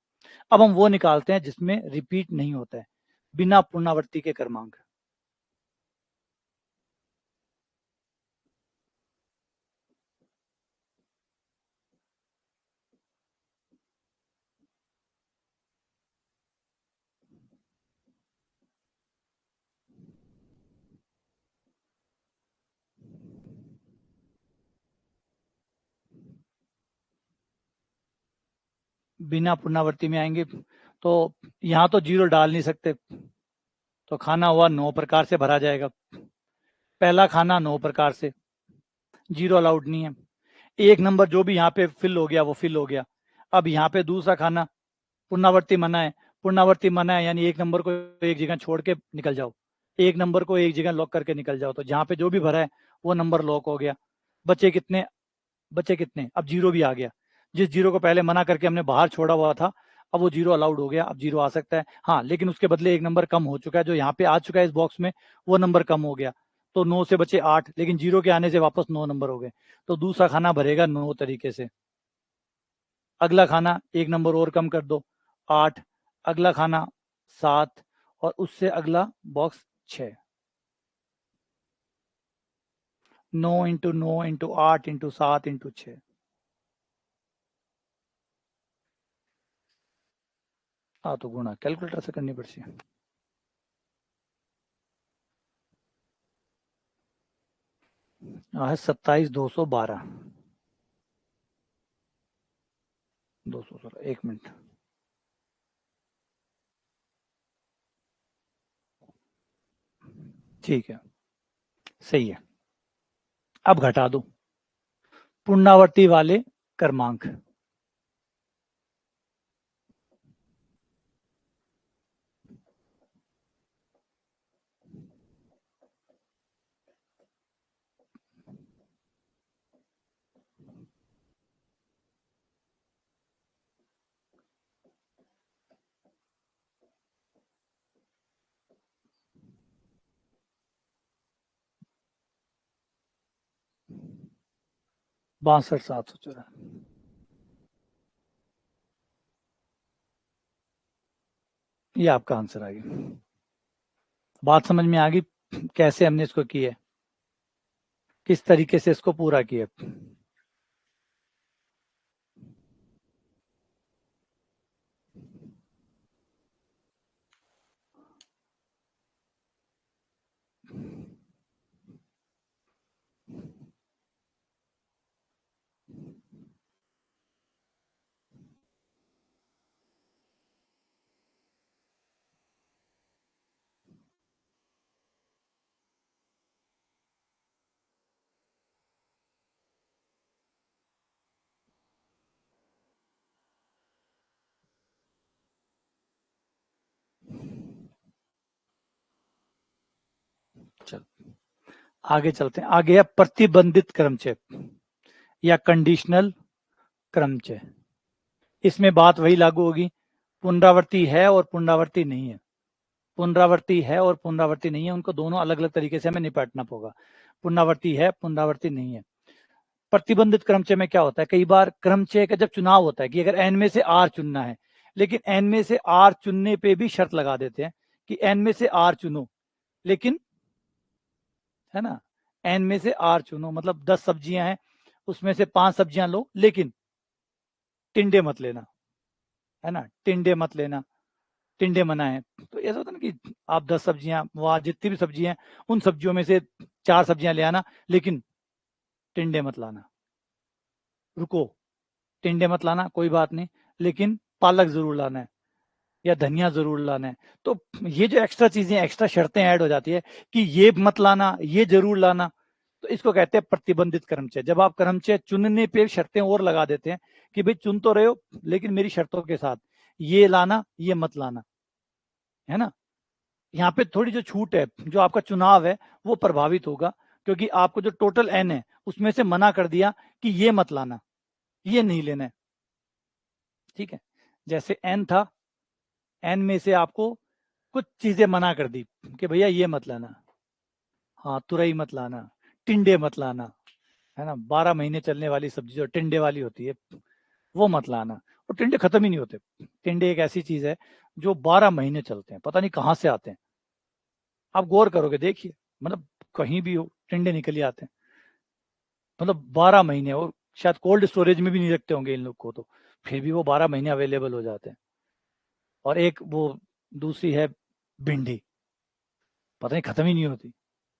A: अब हम वो निकालते हैं जिसमें रिपीट नहीं होता है, बिना पुनरावृत्ति के क्रमांक। बिना पुनरावृत्ति में आएंगे तो यहाँ तो 0 डाल नहीं सकते, तो खाना हुआ 9 प्रकार से भरा जाएगा, पहला खाना 9 प्रकार से, 0 अलाउड नहीं है। एक नंबर जो भी यहाँ पे फिल हो गया वो फिल हो गया। अब यहाँ पे दूसरा खाना पुनरावृत्ति मना है, पुनरावृत्ति मना है यानी एक नंबर को एक जगह छोड़ के निकल जाओ, एक नंबर को एक जगह लॉक करके निकल जाओ, तो जहाँ पे जो भी भरा है वो नंबर लॉक हो गया। बचे कितने, बचे कितने, अब 0 भी आ गया, जिस 0 को पहले मना करके हमने बाहर छोड़ा हुआ था अब वो 0 अलाउड हो गया, अब 0 आ सकता है। हाँ, लेकिन उसके बदले एक नंबर कम हो चुका है, जो यहाँ पे आ चुका है इस बॉक्स में वो नंबर कम हो गया, तो 9 से बचे 8, लेकिन 0 के आने से वापस 9 नंबर हो गए, तो दूसरा खाना भरेगा 9 तरीके से। अगला खाना एक नंबर और कम कर दो, 8, अगला खाना 7, और उससे अगला box 6। 9 into 9 into 8 into 7 into 6। हाँ, तो गुणा कैलकुलेटर से करनी पड़ती है। है 27,212, 216, 1 मिनट। ठीक है, सही है। अब घटा दो पुनरावृत्ति वाले क्रमांक, बासठ 754। ये आपका आंसर आ गया। बात समझ में आ गई कैसे हमने इसको किया, किस तरीके से इसको पूरा किया। चल आगे चलते हैं। आगे है प्रतिबंधित क्रमचय या कंडीशनल क्रमचय। इसमें बात वही लागू होगी, पुनरावृत्ति है और पुनरावृत्ति नहीं है। पुनरावृत्ति है और पुनरावृत्ति नहीं है, उनको दोनों अलग अलग तरीके से हमें निपटना होगा। पुनरावृत्ति है, पुनरावृत्ति नहीं है। प्रतिबंधित क्रमचय में क्या होता है, कई बार क्रमचय का जब चुनाव होता है कि अगर एन में से आर चुनना है, लेकिन एन में से आर चुनने पे भी शर्त लगा देते हैं कि एन में से आर चुनो, लेकिन है ना, एन में से आर चुनो, मतलब 10 सब्जियां हैं, उसमें से 5 सब्जियां लो, लेकिन टिंडे मत लेना, है ना, टिंडे मत लेना, टिंडे मना है। तो ऐसा होता है ना कि आप 10 सब्जियां, वहां जितनी भी सब्जियां हैं उन सब्जियों में से 4 सब्जियां ले आना, लेकिन टिंडे मत लाना। रुको, टिंडे मत लाना कोई बात नहीं, लेकिन पालक जरूर लाना है या धनिया जरूर लाना है। तो ये जो एक्स्ट्रा चीजें, एक्स्ट्रा शर्तें ऐड हो जाती है कि ये मत लाना, ये जरूर लाना, तो इसको कहते हैं प्रतिबंधित क्रमचय। जब आप क्रमचय चुनने पे शर्तें और लगा देते हैं कि भाई चुन तो रहे हो, लेकिन मेरी शर्तों के साथ ये लाना, ये मत लाना, है ना। यहाँ पे थोड़ी जो छूट है, जो आपका चुनाव है वो प्रभावित होगा, क्योंकि आपको जो टोटल एन है उसमें से मना कर दिया कि ये मत लाना, ये नहीं लेना है, ठीक है। जैसे एन था, एन में से आपको कुछ चीजें मना कर दी कि भैया ये मत लाना, हाँ तुरई मत लाना, टिंडे मत लाना, है ना, 12 महीने चलने वाली सब्जी जो टिंडे वाली होती है वो मत लाना। और टिंडे खत्म ही नहीं होते। टिंडे एक ऐसी चीज है जो 12 महीने चलते हैं, पता नहीं कहाँ से आते हैं। आप गौर करोगे, देखिए, मतलब कहीं भी हो टिंडे निकल ही आते हैं, मतलब 12 महीने। और शायद कोल्ड स्टोरेज में भी नहीं रखते होंगे इन लोग को, तो फिर भी वो 12 महीने अवेलेबल हो जाते हैं। और एक वो दूसरी है भिंडी, पता नहीं खत्म ही नहीं होती,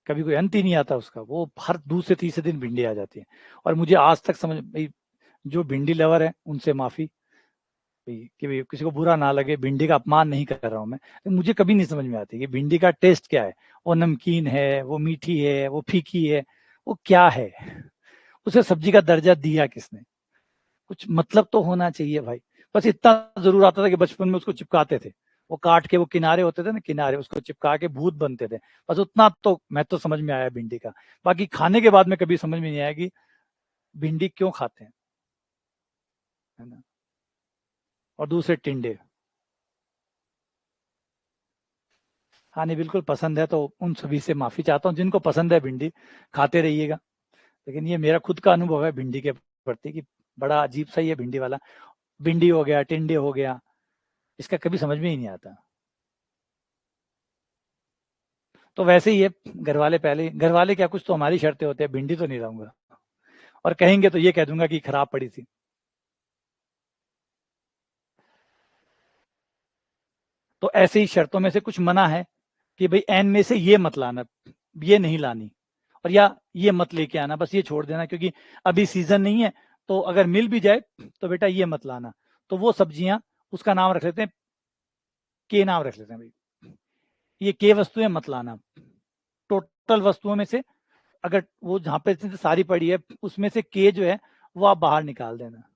A: कभी कोई अंत ही नहीं आता उसका, वो हर दूसरे तीसरे दिन भिंडी आ जाती है। और मुझे आज तक समझ भाई, जो भिंडी लवर है उनसे माफी कि भाई किसी को बुरा ना लगे, भिंडी का अपमान नहीं कर रहा हूँ मैं, तो मुझे कभी नहीं समझ में आती कि भिंडी का टेस्ट क्या है, वो नमकीन है, वो मीठी है, वो फीकी है, वो क्या है, उसे सब्जी का दर्जा दिया किसने। कुछ मतलब तो होना चाहिए भाई। बस इतना जरूर आता था कि बचपन में उसको चिपकाते थे, वो काट के, वो किनारे होते थे ना, किनारे उसको चिपका के भूत बनते थे। बस उतना तो मैं तो समझ में आया भिंडी का। बाकी खाने के बाद में कभी समझ में नहीं आया कि भिंडी क्यों खाते हैं, है ना। और दूसरे टिंडे, हाँ नहीं बिल्कुल पसंद है, तो उन सभी से माफी चाहता हूँ जिनको पसंद है भिंडी, खाते रहिएगा। लेकिन ये मेरा खुद का अनुभव है भिंडी के प्रति कि बड़ा अजीब सा ही है भिंडी वाला। भिंडी हो गया, टिंडे हो गया, इसका कभी समझ में ही नहीं आता। तो वैसे ही है, घर वाले पहले, घर वाले क्या, कुछ तो हमारी शर्तें होते हैं, भिंडी तो नहीं लाऊंगा, और कहेंगे तो ये कह दूंगा कि खराब पड़ी थी। तो ऐसे ही शर्तों में से कुछ मना है कि भाई एन में से ये मत लाना, ये नहीं लानी, और या ये मत लेके आना, बस ये छोड़ देना, क्योंकि अभी सीजन नहीं है, तो अगर मिल भी जाए तो बेटा ये मत लाना। तो वो सब्जियां, उसका नाम रख लेते हैं, के नाम रख लेते हैं भाई, ये के वस्तुएं मत लाना। टोटल वस्तुओं में से अगर वो जहां पे सारी पड़ी है उसमें से के जो है वो आप बाहर निकाल देना।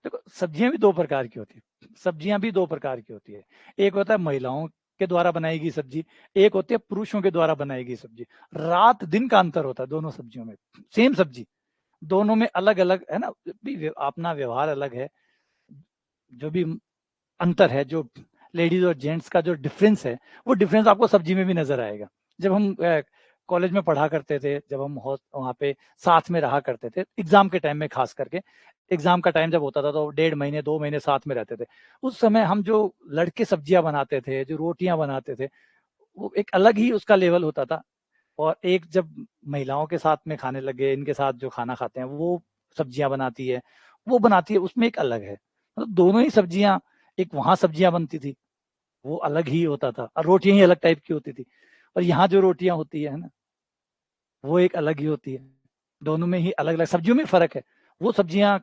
A: देखो सब्जियां भी दो प्रकार की होती है, सब्जियां भी दो प्रकार की होती है। एक होता है महिलाओं के द्वारा बनाई गई सब्जी, एक होती है पुरुषों के द्वारा बनाई गई सब्जी। रात दिन का अंतर होता है दोनों सब्जियों में, सेम सब्जी, दोनों में अलग अलग, है ना, भी अपना व्यवहार अलग है। जो भी अंतर है, जो लेडीज और जेंट्स का जो डिफरेंस है, वो डिफरेंस आपको सब्जी में भी नजर आएगा। जब हम कॉलेज में पढ़ा करते थे, जब हम वहाँ पे साथ में रहा करते थे, एग्जाम के टाइम में खास करके, एग्जाम का टाइम जब होता था तो 1.5 महीने 2 महीने साथ में रहते थे। उस समय हम जो लड़के सब्जियां बनाते थे, जो रोटियां बनाते थे, वो एक अलग ही उसका लेवल होता था। और एक जब महिलाओं के साथ में खाने लगे, इनके साथ जो खाना खाते हैं, वो सब्जियां बनाती है, वो बनाती है, उसमें एक अलग है। मतलब दोनों ही सब्जियां, एक वहां सब्जियां बनती थी, वो अलग ही होता था, और रोटियां ही अलग टाइप की होती थी। और यहाँ जो रोटियां होती है ना, वो एक अलग ही होती है। दोनों में ही अलग अलग सब्जियों में फर्क है। वो सब्जियां,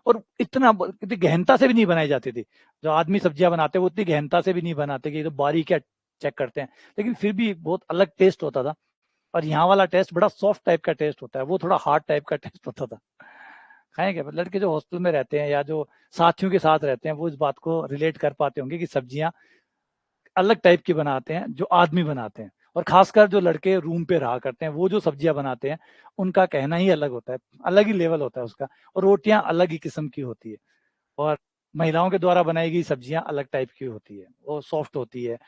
A: और इतनी गहनता से भी नहीं बनाई जाती थी। जो आदमी सब्जियां बनाते हैं वो इतनी गहनता से भी नहीं बनाते कि तो बारीक क्या चेक करते हैं, लेकिन फिर भी बहुत अलग टेस्ट होता था। और यहाँ वाला टेस्ट बड़ा सॉफ्ट टाइप का टेस्ट होता है, वो थोड़ा हार्ड टाइप का टेस्ट होता था। खाएंगे लड़के जो हॉस्टल में रहते हैं या जो साथियों के साथ रहते हैं, वो इस बात को रिलेट कर पाते होंगे कि सब्जियां अलग टाइप की बनाते हैं जो आदमी बनाते हैं, और खासकर जो लड़के रूम पे रहा करते हैं वो जो सब्जियां बनाते हैं उनका कहना ही अलग होता है, अलग ही लेवल होता है उसका, और रोटियां अलग ही किस्म की होती है, और महिलाओं के द्वारा बनाई गई सब्जियां अलग टाइप की होती है, वो सॉफ्ट होती है,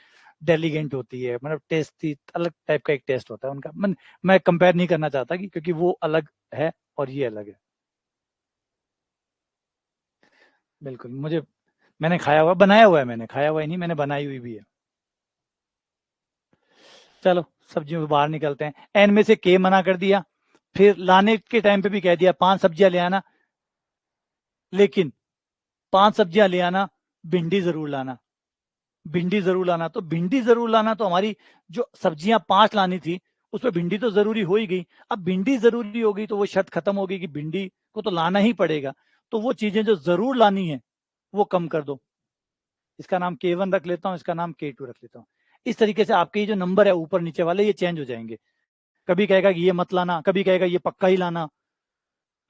A: डेलीगेंट होती है, मतलब टेस्टी, अलग टाइप का एक टेस्ट होता है उनका। मैं कंपेयर नहीं करना चाहता कि क्योंकि वो अलग है और ये अलग है। बिल्कुल, मैंने खाया हुआ, बनाया हुआ है, मैंने खाया हुआ ही नहीं, मैंने बनाई हुई भी है। चलो सब्जियों में बाहर निकलते हैं। एन में से के मना कर दिया, फिर लाने के टाइम पे भी कह दिया 5 सब्जियां ले आना, लेकिन 5 सब्जियां ले आना, भिंडी जरूर लाना, भिंडी जरूर लाना। तो भिंडी जरूर लाना, तो हमारी जो सब्जियां 5 लानी थी उसमें भिंडी तो जरूरी हो ही गई। अब भिंडी जरूरी हो गई तो वो शर्त खत्म हो गई कि भिंडी को तो लाना ही पड़ेगा, तो वो चीजें जो जरूर लानी है वो कम कर दो। इसका नाम K1 रख लेता हूँ, इसका नाम K2 रख लेता हूँ। इस तरीके से आपके ये जो नंबर है ऊपर नीचे वाले ये चेंज हो जाएंगे, कभी कहेगा कि ये मत लाना, कभी कहेगा ये पक्का ही लाना,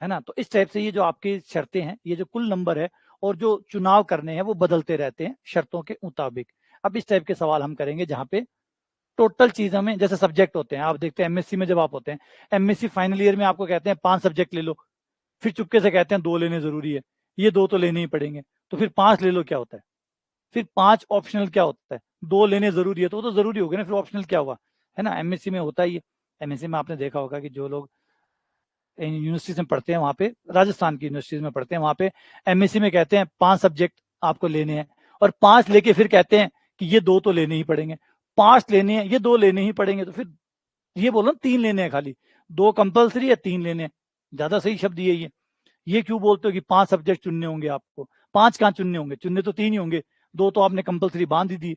A: है ना। तो इस टाइप से ये जो आपकी शर्तें हैं, ये जो कुल नंबर है और जो चुनाव करने हैं वो बदलते रहते हैं शर्तों के मुताबिक। अब इस टाइप के सवाल हम करेंगे जहां पे टोटल चीज हमें, जैसे सब्जेक्ट होते हैं, आप देखते हैं एमएससी में जब आप होते हैं, एमएससी फाइनल ईयर में आपको कहते हैं 5 सब्जेक्ट ले लो, फिर चुपके से कहते हैं 2 लेने जरूरी है, ये 2 तो लेने ही पड़ेंगे, तो फिर 5 ले लो क्या होता है, फिर 5 ऑप्शनल क्या होता है, 2 लेने जरूरी है, तो वो तो जरूरी हो गया ना, फिर ऑप्शनल क्या हुआ, है ना। एमएससी में होता ही है। एमएससी में आपने देखा होगा कि जो लोग यूनिवर्सिटीज में पढ़ते हैं, वहां पे राजस्थान की यूनिवर्सिटीज में पढ़ते हैं, वहां पे एमएससी में कहते हैं 5 सब्जेक्ट आपको लेने हैं, और 5 लेके फिर कहते हैं कि ये 2 तो लेने ही पड़ेंगे, 5 लेने हैं, ये 2 लेने ही पड़ेंगे, तो फिर ये बोलो 3 लेने हैं, खाली 2 कंपल्सरी है, 3 लेने हैं, ज्यादा सही शब्द ये क्यों बोलते हो कि 5 सब्जेक्ट चुनने होंगे आपको, 5 कहाँ चुनने होंगे, चुनने तो 3 ही होंगे, 2 तो आपने कंपल्सरी बांध ही दिए,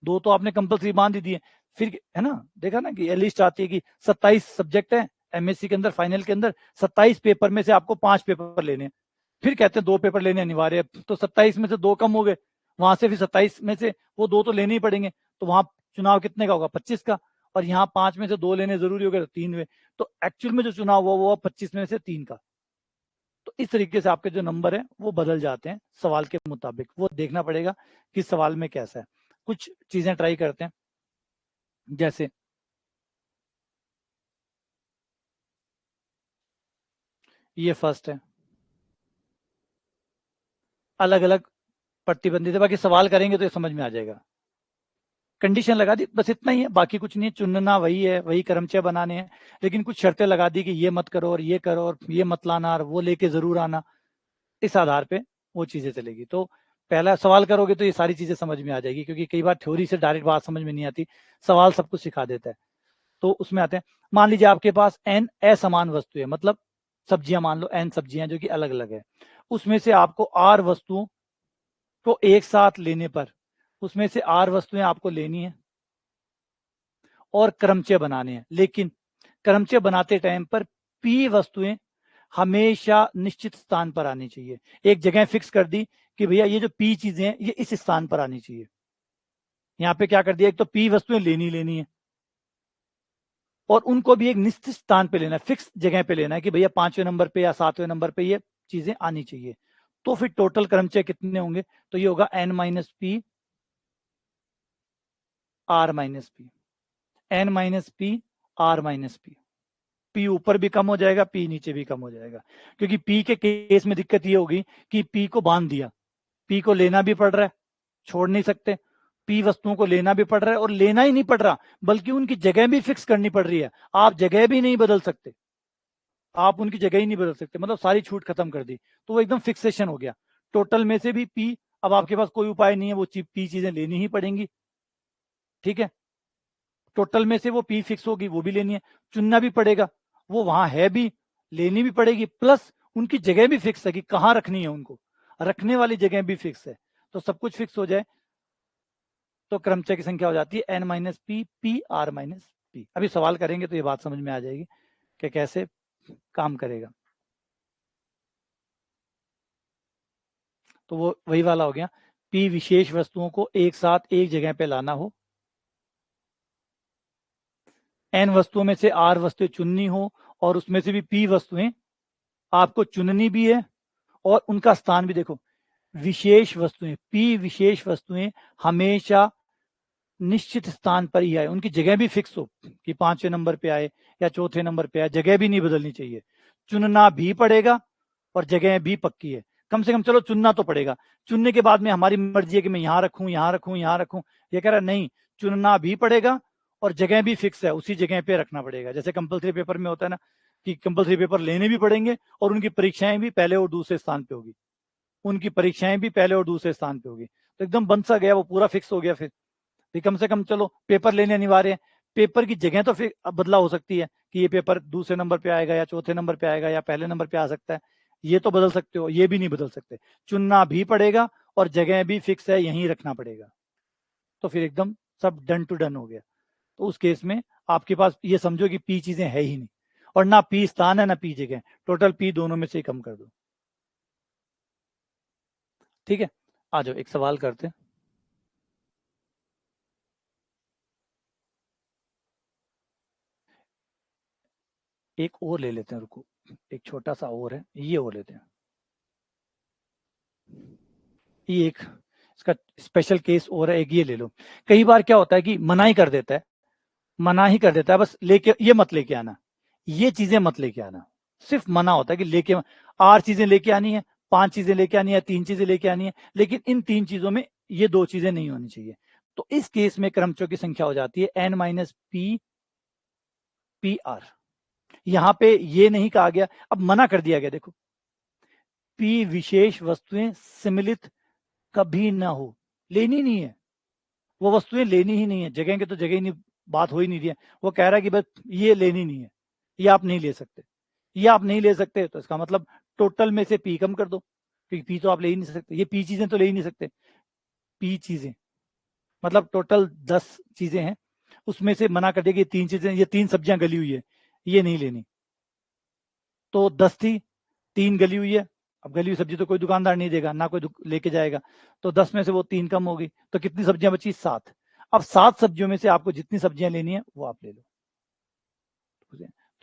A: 2 तो आपने कंपल्सरी बांध ही दिए। फिर है ना, देखा ना कि लिस्ट आती है कि 27 सब्जेक्ट है एमएससी के अंदर, फाइनल के अंदर 27 पेपर में से आपको 5 पेपर लेने हैं, फिर कहते हैं 2 पेपर लेने अनिवार्य है, तो 27 में से 2 कम हो गए, वहां से फिर 27 में से वो 2 तो लेने ही पड़ेंगे, तो वहां चुनाव कितने का होगा, 25 का, और यहाँ 5 में से 2 लेने जरूरी हो गए तो 3 हुए, तो एक्चुअल में जो चुनाव हुआ वो 25 में से 3 का। तो इस तरीके से आपके जो नंबर है वो बदल जाते हैं सवाल के मुताबिक, वो देखना पड़ेगा कि सवाल में कैसा है। कुछ चीजें ट्राई करते हैं, जैसे ये फर्स्ट है, अलग अलग प्रतिबंधित है, बाकी सवाल करेंगे तो ये समझ में आ जाएगा। कंडीशन लगा दी, बस इतना ही है, बाकी कुछ नहीं है, चुनना वही है, वही कर्मचय बनाने हैं, लेकिन कुछ शर्तें लगा दी कि ये मत करो और ये करो और ये मत लाना और वो लेके जरूर आना, इस आधार पे वो चीजें चलेगी। तो पहला सवाल करोगे तो ये सारी चीजें समझ में आ जाएगी, क्योंकि कई बार थ्योरी से डायरेक्ट बात समझ में नहीं आती, सवाल सब कुछ सिखा देता है। तो उसमें आते हैं, मान लीजिए आपके पास n असमान वस्तु है, मतलब सब्जियां मान लो n सब्जियां जो कि अलग अलग है, उसमें से आपको r वस्तुओं को एक साथ लेने पर, उसमें से r वस्तुएं आपको लेनी है और क्रमचय बनाने हैं, लेकिन क्रमचय बनाते टाइम पर p वस्तुएं हमेशा निश्चित स्थान पर आनी चाहिए। एक जगह फिक्स कर दी कि भैया ये जो p चीजें हैं ये इस स्थान पर आनी चाहिए। यहाँ पे क्या कर दिया, एक तो p वस्तुएं लेनी है और उनको भी एक निश्चित स्थान पे लेना है, फिक्स जगह पे लेना है कि भैया 5वें नंबर पे या 7वें नंबर पे ये चीजें आनी चाहिए। तो फिर टोटल क्रमचय कितने होंगे, तो ये होगा n minus P R minus P, N minus P R minus P. P ऊपर भी कम हो जाएगा, पी नीचे भी कम हो जाएगा, क्योंकि पी के केस में दिक्कत ये होगी कि पी को बांध दिया, पी को लेना भी पड़ रहा है, छोड़ नहीं सकते, पी वस्तुओं को लेना भी पड़ रहा है, और लेना ही नहीं पड़ रहा बल्कि उनकी जगह भी फिक्स करनी पड़ रही है, आप जगह भी नहीं बदल सकते, आप उनकी जगह ही नहीं बदल सकते, मतलब सारी छूट खत्म कर दी, तो वो एकदम फिक्सेशन हो गया। टोटल में से भी पी, अब आपके पास कोई उपाय नहीं है, वो पी चीजें लेनी ही पड़ेंगी, ठीक है। टोटल में से वो पी फिक्स होगी, वो भी लेनी है, चुनना भी पड़ेगा, वो वहां है भी, लेनी भी पड़ेगी, प्लस उनकी जगह भी फिक्स है कि कहाँ रखनी है, उनको रखने वाली जगह भी फिक्स है, तो सब कुछ फिक्स हो जाए तो क्रमचय की संख्या हो जाती है N minus P P R minus P. अभी सवाल करेंगे तो ये बात समझ में आ जाएगी कि कैसे काम करेगा। तो वो वही वाला हो गया, पी विशेष वस्तुओं को एक साथ एक जगह पे लाना हो, एन वस्तुओं में से आर वस्तुएं चुननी हो, और उसमें से भी पी वस्तुएं आपको चुननी भी है, और उनका स्थान भी देखो, विशेष वस्तुएं, पी विशेष वस्तुएं हमेशा निश्चित स्थान पर ही आए, उनकी जगह भी फिक्स हो कि 5वें नंबर पे आए या चौथे नंबर पे आए, जगह भी नहीं बदलनी चाहिए। चुनना भी पड़ेगा और जगह भी पक्की है, कम से कम चलो चुनना तो पड़ेगा। चुनने के बाद में हमारी मर्जी है कि मैं यहाँ रखूं, यहाँ रखूं, यहाँ रखूं, ये कह रहा नहीं, चुनना भी पड़ेगा और जगह भी फिक्स है, उसी जगह पे रखना पड़ेगा। जैसे कंपलसरी पेपर में होता है ना कि कंपलसरी पेपर लेने भी पड़ेंगे और उनकी परीक्षाएं भी पहले और दूसरे स्थान पे होगी, उनकी परीक्षाएं भी पहले और दूसरे स्थान पे होगी। तो एकदम बन सा गया, वो पूरा फिक्स हो गया। फिर कम से कम चलो पेपर लेने अनिवार्य है, पेपर की जगह तो फिर बदला हो सकती है कि ये पेपर दूसरे नंबर पे आएगा या चौथे नंबर पे आएगा या पहले नंबर पे आ सकता है, ये तो बदल सकते हो, ये भी नहीं बदल सकते। चुनना भी पड़ेगा और जगह भी फिक्स है, यहीं रखना पड़ेगा। तो फिर एकदम सब डन टू डन हो गया। तो उस केस में आपके पास ये समझो कि पी चीजें है ही नहीं, और ना पी स्थान है ना पी जगह, टोटल पी दोनों में से कम कर दो। ठीक है, आ जाओ एक सवाल करते हैं। एक और ले लेते हैं, रुको, एक छोटा सा और है, ये और लेते हैं। ये एक इसका स्पेशल केस और है, एक ये ले लो। कई बार क्या होता है कि मना ही कर देता है, मना ही कर देता है, बस लेके ये मत लेके आना, ये चीजें मत लेके आना। सिर्फ मना होता है कि लेके 8 चीजें लेके आनी है, 5 चीजें लेके आनी है, 3 चीजें लेके आनी है, लेकिन इन 3 चीजों में ये 2 चीजें नहीं होनी चाहिए। तो इस केस में क्रमचयों की संख्या हो जाती है n minus P P are. यहां पे ये नहीं कहा गया, अब मना कर दिया गया। देखो, पी विशेष वस्तुएं सम्मिलित कभी ना हो, लेनी नहीं है, वो वस्तुएं लेनी ही नहीं है, जगह के तो जगह ही नहीं, बात हो ही नहीं रही है। वो कह रहा है कि बस ये लेनी नहीं है, ये आप नहीं ले सकते, ये आप नहीं ले सकते, तो इसका मतलब टोटल में से पी कम कर दो, क्योंकि पी तो आप ले ही नहीं सकते, ये पी चीजें तो ले ही नहीं सकते। पी चीजें मतलब टोटल 10 चीजें हैं, उसमें से मना कर दिया कि 3 चीजें, ये 3 सब्जियां गली हुई है, ये नहीं लेनी। तो 10 थी, 3 गली हुई है, अब गली हुई सब्जी तो कोई दुकानदार नहीं देगा, ना कोई लेके जाएगा, तो 10 में से वो 3 कम होगी, तो कितनी सब्जियां बची? 7। अब 7 सब्जियों में से आपको जितनी सब्जियां लेनी है वो आप ले लो।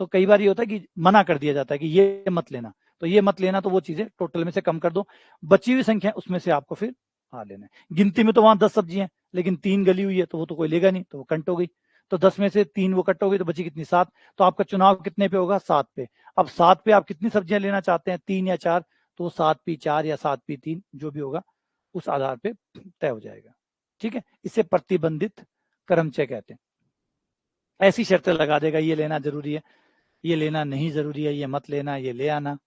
A: तो कई बार ये होता है कि मना कर दिया जाता है कि ये मत लेना, तो ये मत लेना, तो वो चीजें टोटल में से कम कर दो, बची हुई संख्या उसमें से आपको फिर लेना है। गिनती में तो वहां 10 सब्जियां, लेकिन 3 गली हुई है, तो वो तो कोई लेगा नहीं, तो वो कट हो गई। तो 10 में से 3 वो कट हो गई, तो बची कितनी? 7। तो आपका चुनाव कितने पे होगा? 7 पे। अब 7 पे आप कितनी सब्जियां लेना चाहते हैं, 3 या 4? तो 7p4 या 7p3 जो भी होगा उस आधार पे तय हो जाएगा। ठीक है, इसे प्रतिबंधित क्रमचय कहते हैं। ऐसी शर्तें लगा देगा, ये लेना जरूरी है, ये लेना नहीं जरूरी है, ये मत लेना, ये ले आना।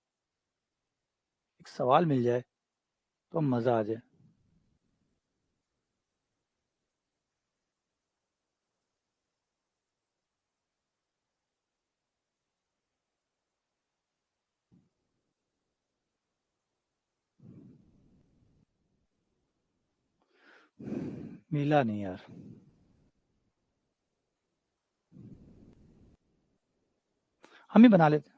A: एक सवाल मिल जाए तो मजा आ जाए। मिला नहीं यार। हम ही बना लेते।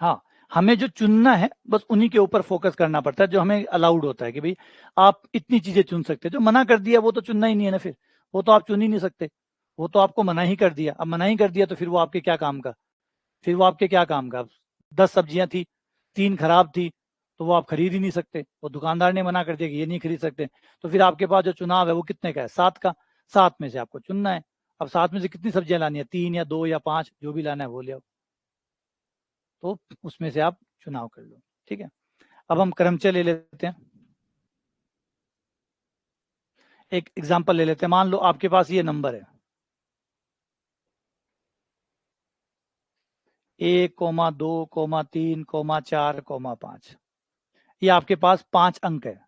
A: हाँ, हमें जो चुनना है बस उन्हीं के ऊपर फोकस करना पड़ता है, जो हमें अलाउड होता है कि भाई आप इतनी चीजें चुन सकते हैं। जो मना कर दिया वो तो चुनना ही नहीं है ना, फिर वो तो आप चुन ही नहीं सकते, वो तो आपको मना ही कर दिया। अब मना ही कर दिया तो फिर वो आपके क्या काम का, फिर वो आपके क्या काम का? 10 सब्जियां थी, 3 खराब थी, तो वो आप खरीद ही नहीं सकते, वो दुकानदार ने मना कर दिया कि ये नहीं खरीद सकते। तो फिर आपके पास जो चुनाव है वो कितने का है? 7 का। 7 में से आपको चुनना है। अब 7 में से कितनी सब्जियां लानी है? 3 या 2 या 5, जो भी लाना है वो ले आओ, तो उसमें से आप चुनाव कर लो। ठीक है, अब हम क्रमचय ले लेते हैं। एक एग्जाम्पल ले लेते हैं, मान लो आपके पास ये नंबर है 1,2,3,4,5, ये आपके पास 5 अंक है।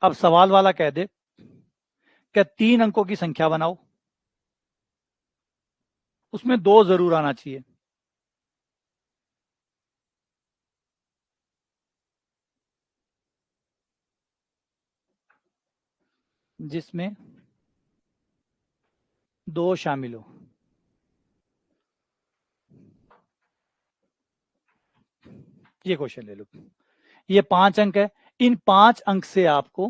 A: अब सवाल वाला कह दे क्या 3 अंकों की संख्या बनाओ, उसमें 2 जरूर आना चाहिए। जिसमें 2 शामिल हो। ये क्वेश्चन ले लो, ये 5 अंक है, इन 5 अंक से आपको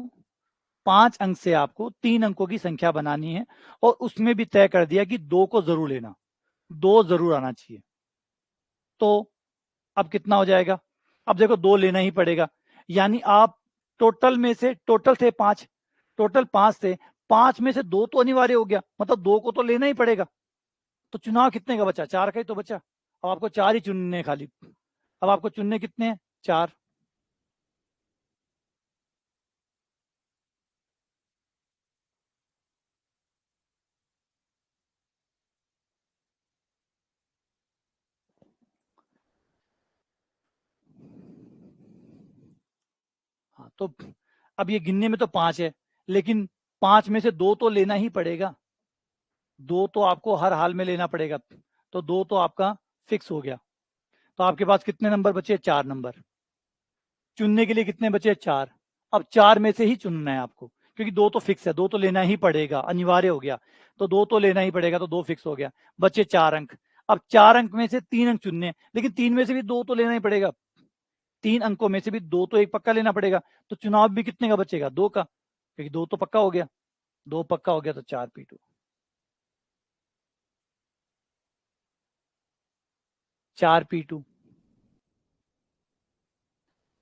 A: 5 अंक से आपको 3 अंकों की संख्या बनानी है, और उसमें भी तय कर दिया कि 2 को जरूर लेना। 2 जरूर आना चाहिए। तो अब कितना हो जाएगा? अब देखो 2 लेना ही पड़ेगा, यानी आप टोटल थे 5, टोटल 5 थे, 5 में से 2 तो अनिवार्य हो गया, मतलब 2 को तो लेना ही पड़ेगा। तो चुनाव कितने का बचा? 4 का ही तो बचा। अब आपको 4 ही चुनने हैं खाली। अब आपको चुनने कितने हैं? 4। हाँ, तो अब ये गिनने में तो 5 है, लेकिन 5 में से 2 तो लेना ही पड़ेगा। 2 तो आपको हर हाल में लेना पड़ेगा, तो 2 तो आपका फिक्स हो गया। तो आपके पास कितने नंबर बचे? 4 नंबर। चुनने के लिए कितने बचे? 4। अब 4 में से ही चुनना है आपको, क्योंकि 2 तो फिक्स है, 2 तो लेना ही पड़ेगा, अनिवार्य हो गया। तो 2 तो लेना ही पड़ेगा, तो 2 फिक्स हो गया। बचे 4 अंक। अब 4 अंक में से 3 अंक चुनने हैं, लेकिन 3 में से भी 2 तो लेना ही पड़ेगा। 3 अंकों में से भी 2 तो एक पक्का लेना पड़ेगा। तो चुनाव भी कितने का बचेगा? 2 का, क्योंकि 2 तो पक्का हो गया। 2 पक्का हो गया तो 4P2। 4P2।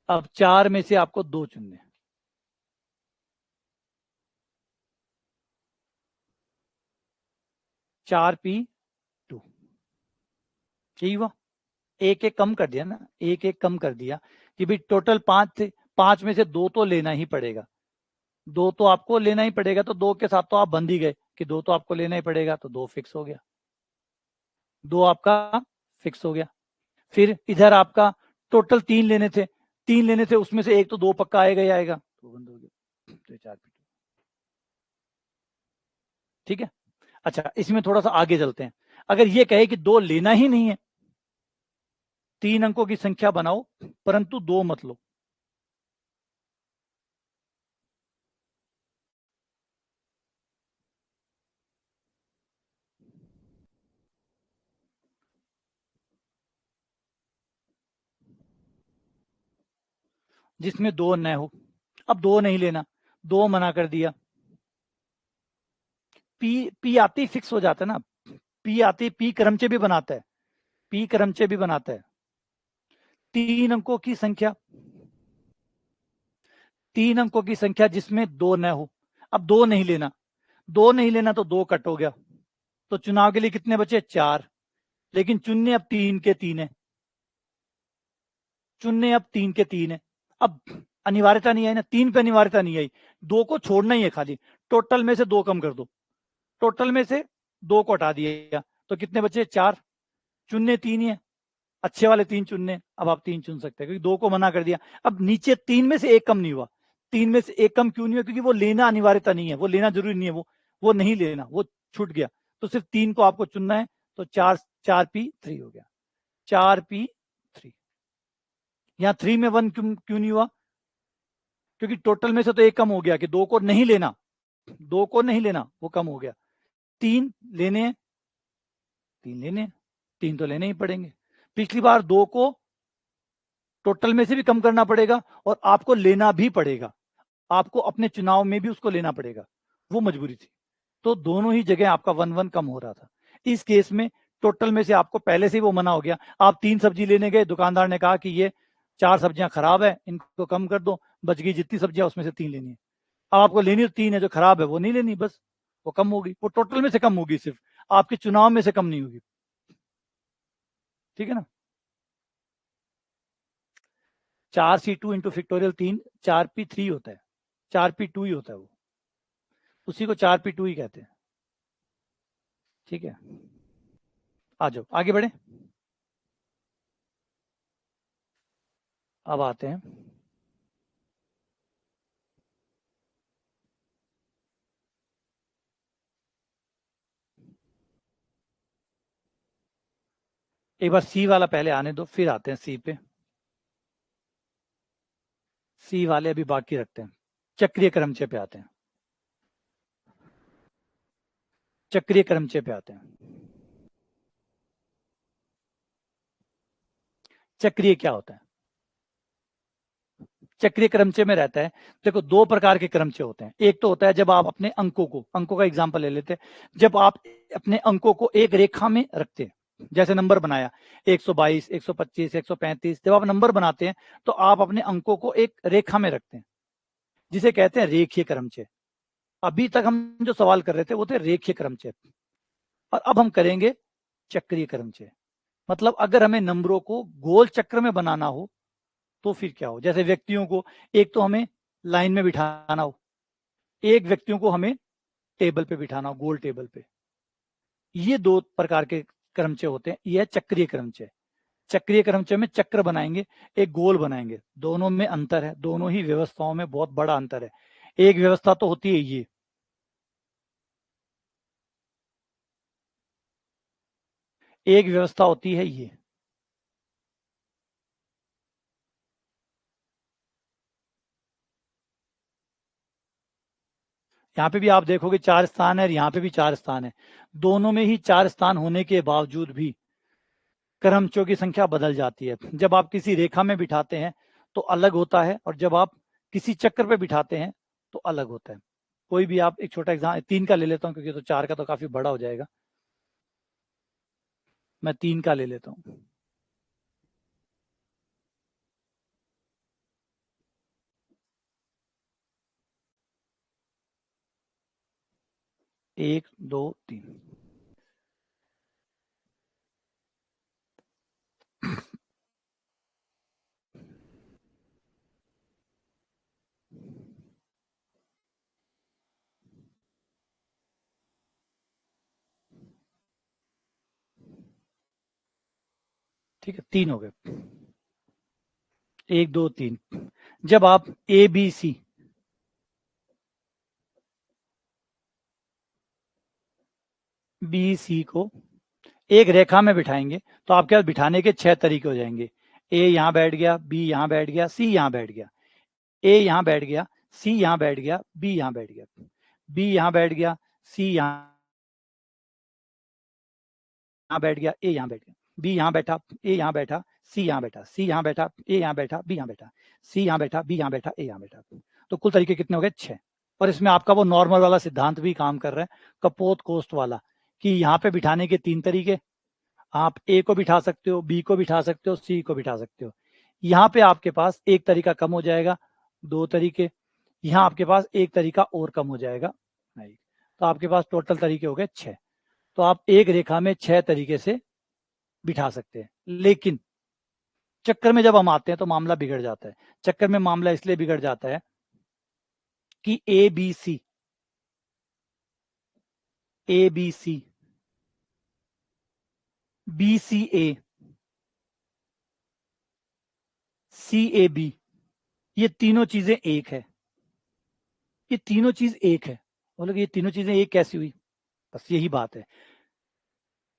A: अब 4 में से आपको 2 चुनने हैं। 4P2। यही हुआ। एक एक कम कर दिया ना, एक एक कम कर दिया कि भाई टोटल 5 थे, 5 में से 2 तो लेना ही पड़ेगा। 2 तो आपको लेना ही पड़ेगा, तो 2 के साथ तो आप बंध ही गए कि 2 तो आपको लेना ही पड़ेगा, तो 2 फिक्स हो गया। 2 आपका फिक्स हो गया। फिर इधर आपका टोटल 3 लेने थे, 3 लेने थे, उसमें से एक तो 2 पक्का आएगा ही आएगा, तो बंद हो गया। तो 4P2। ठीक है। अच्छा, इसमें थोड़ा सा आगे चलते हैं। अगर ये कहे कि 2 लेना ही नहीं है, 3 अंकों की संख्या बनाओ परंतु 2 मत लो। जिसमें 2 न हो। अब 2 नहीं लेना, 2 मना कर दिया। पी पी आते ही फिक्स हो जाता है ना। पी आते ही पी क्रमचे भी बनाता है। पी क्रमचे भी बनाता है। 3 अंकों की संख्या, 3 अंकों की संख्या जिसमें 2 न हो। अब 2 नहीं लेना, 2 नहीं लेना तो 2 कट हो गया। तो चुनाव के लिए कितने बचे? 4। लेकिन चुनने अब 3 के 3 है। चुनने अब 3 के 3 है। अब अनिवार्यता नहीं आई ना, 3 पे अनिवार्यता नहीं आई। 2 को छोड़ना ही है खाली। टोटल में से 2 कम कर दो। टोटल में से 2 को हटा दिया, तो कितने बचे? 4। चुनने 3 ही है, अच्छे वाले 3 चुनने। अब आप 3 चुन सकते हैं, क्योंकि 2 को मना कर दिया। अब नीचे 3 में से एक कम नहीं हुआ। 3 में से एक कम क्यों नहीं हुआ? क्योंकि वो लेना अनिवार्यता नहीं है, वो लेना जरूरी नहीं है, वो नहीं लेना, वो छूट गया। तो सिर्फ 3 को आपको चुनना है। तो 4P3 हो गया। 4P3। यहाँ 3 में 1 क्यों नहीं हुआ? क्योंकि टोटल में से तो एक कम हो गया कि 2 को नहीं लेना, 2 को नहीं लेना, वो कम हो गया। 3 लेने हैं, 3 लेने हैं, 3 तो लेने ही पड़ेंगे। पिछली बार 2 को टोटल में से भी कम करना पड़ेगा और आपको लेना भी पड़ेगा। आपको अपने चुनाव में भी उसको लेना पड़ेगा, वो मजबूरी थी। तो दोनों ही जगह आपका 1-1 कम हो रहा था। इस केस में टोटल में से आपको पहले से ही वो मना हो गया। आप 3 सब्जी लेने गए, दुकानदार ने कहा कि ये 4 सब्जियां खराब है, इनको कम कर दो, बच गई जितनी सब्जियां उसमें से 3 लेनी है। अब आपको लेनी तो 3 है, जो खराब है वो नहीं लेनी, बस वो कम होगी, वो टोटल में से कम होगी, सिर्फ आपके चुनाव में से कम नहीं होगी। ठीक है ना। 4C2 इंटू फैक्टोरियल 3, 4P3 होता है। 4P2 ही होता है वो, उसी को 4P2 ही कहते हैं। ठीक है, आ जाओ आगे बढ़े। अब आते हैं एक बार सी वाला पहले आने दो, फिर आते हैं सी पे। सी वाले अभी बाकी रखते हैं। चक्रीय क्रमचय पे आते हैं। चक्रीय क्रमचय पे आते हैं। चक्रीय क्या होता है? चक्रीय क्रमचय में रहता है, देखो 2 प्रकार के क्रमचय होते हैं। एक तो होता है जब आप अपने अंकों का एग्जांपल ले लेते हैं, जब आप अपने अंकों को एक रेखा में रखते हैं, जैसे नंबर बनाया 122, 125, 135, जब आप नंबर बनाते हैं तो आप अपने अंकों को एक रेखा में रखते हैं, जिसे कहते हैं रेखीय क्रमचय। अभी तक हम जो सवाल कर रहे थे वो थे रेखीय क्रमचय, और अब हम करेंगे चक्रीय क्रमचय। मतलब अगर हमें नंबरों को गोल चक्र में बनाना हो तो फिर क्या हो, जैसे व्यक्तियों को एक तो हमें लाइन में बिठाना हो, एक व्यक्तियों को हमें टेबल पे बिठाना हो, गोल टेबल पे। ये दो प्रकार के क्रमचय होते हैं। यह चक्रीय क्रमचय। चक्रीय क्रमचय में चक्र बनाएंगे, एक गोल बनाएंगे। दोनों में अंतर है, दोनों ही व्यवस्थाओं में बहुत बड़ा अंतर है। एक व्यवस्था तो होती है ये, एक व्यवस्था होती है ये। यहाँ पे भी आप देखोगे 4 स्थान है, यहाँ पे भी 4 स्थान है। दोनों में ही 4 स्थान होने के बावजूद भी क्रमचयों की संख्या बदल जाती है। जब आप किसी रेखा में बिठाते हैं तो अलग होता है, और जब आप किसी चक्र पे बिठाते हैं तो अलग होता है। कोई भी आप एक छोटा एग्जाम 3 का ले लेता हूँ, क्योंकि तो 4 का तो काफी बड़ा हो जाएगा। मैं 3 का ले लेता हूँ। 1, 2, 3। ठीक है, 3 हो गए। 1, 2, 3। जब आप बी सी को एक रेखा में बिठाएंगे तो आपके पास बिठाने के 6 तरीके हो जाएंगे। ए यहाँ बैठ गया, बी यहाँ बैठ गया, सी यहाँ बैठ गया। ए यहाँ बैठ गया, सी यहाँ बैठ गया, बी यहाँ बैठ गया, बी यहाँ बैठ गया, सी यहाँ बैठ गया, ए यहाँ बैठ गया, बी यहाँ बैठा, ए यहाँ बैठा, सी यहाँ बैठा, सी यहाँ बैठा, ए यहाँ बैठा, बी यहाँ बैठा, सी यहाँ बैठा, बी यहाँ बैठा, ए यहाँ बैठा। तो कुल तरीके कितने हो गए? 6। और इसमें आपका वो नॉर्मल वाला सिद्धांत भी काम कर रहा है, कपोत कोस्ट वाला, कि यहाँ पे बिठाने के 3 तरीके। आप ए को बिठा सकते हो, बी को बिठा सकते हो, सी को बिठा सकते हो। यहाँ पे आपके पास एक तरीका कम हो जाएगा, 2 तरीके। यहाँ आपके पास एक तरीका और कम हो जाएगा, नहीं। तो आपके पास टोटल तरीके हो गए 6। तो आप एक रेखा में 6 तरीके से बिठा सकते हैं। लेकिन चक्कर में जब हम आते हैं तो मामला बिगड़ जाता है। चक्कर में मामला इसलिए बिगड़ जाता है कि A B C B C A, C A B, ये तीनों चीजें एक है। ये तीनों चीज एक है। बोलो ये तीनों चीजें एक कैसी हुई? बस यही बात है।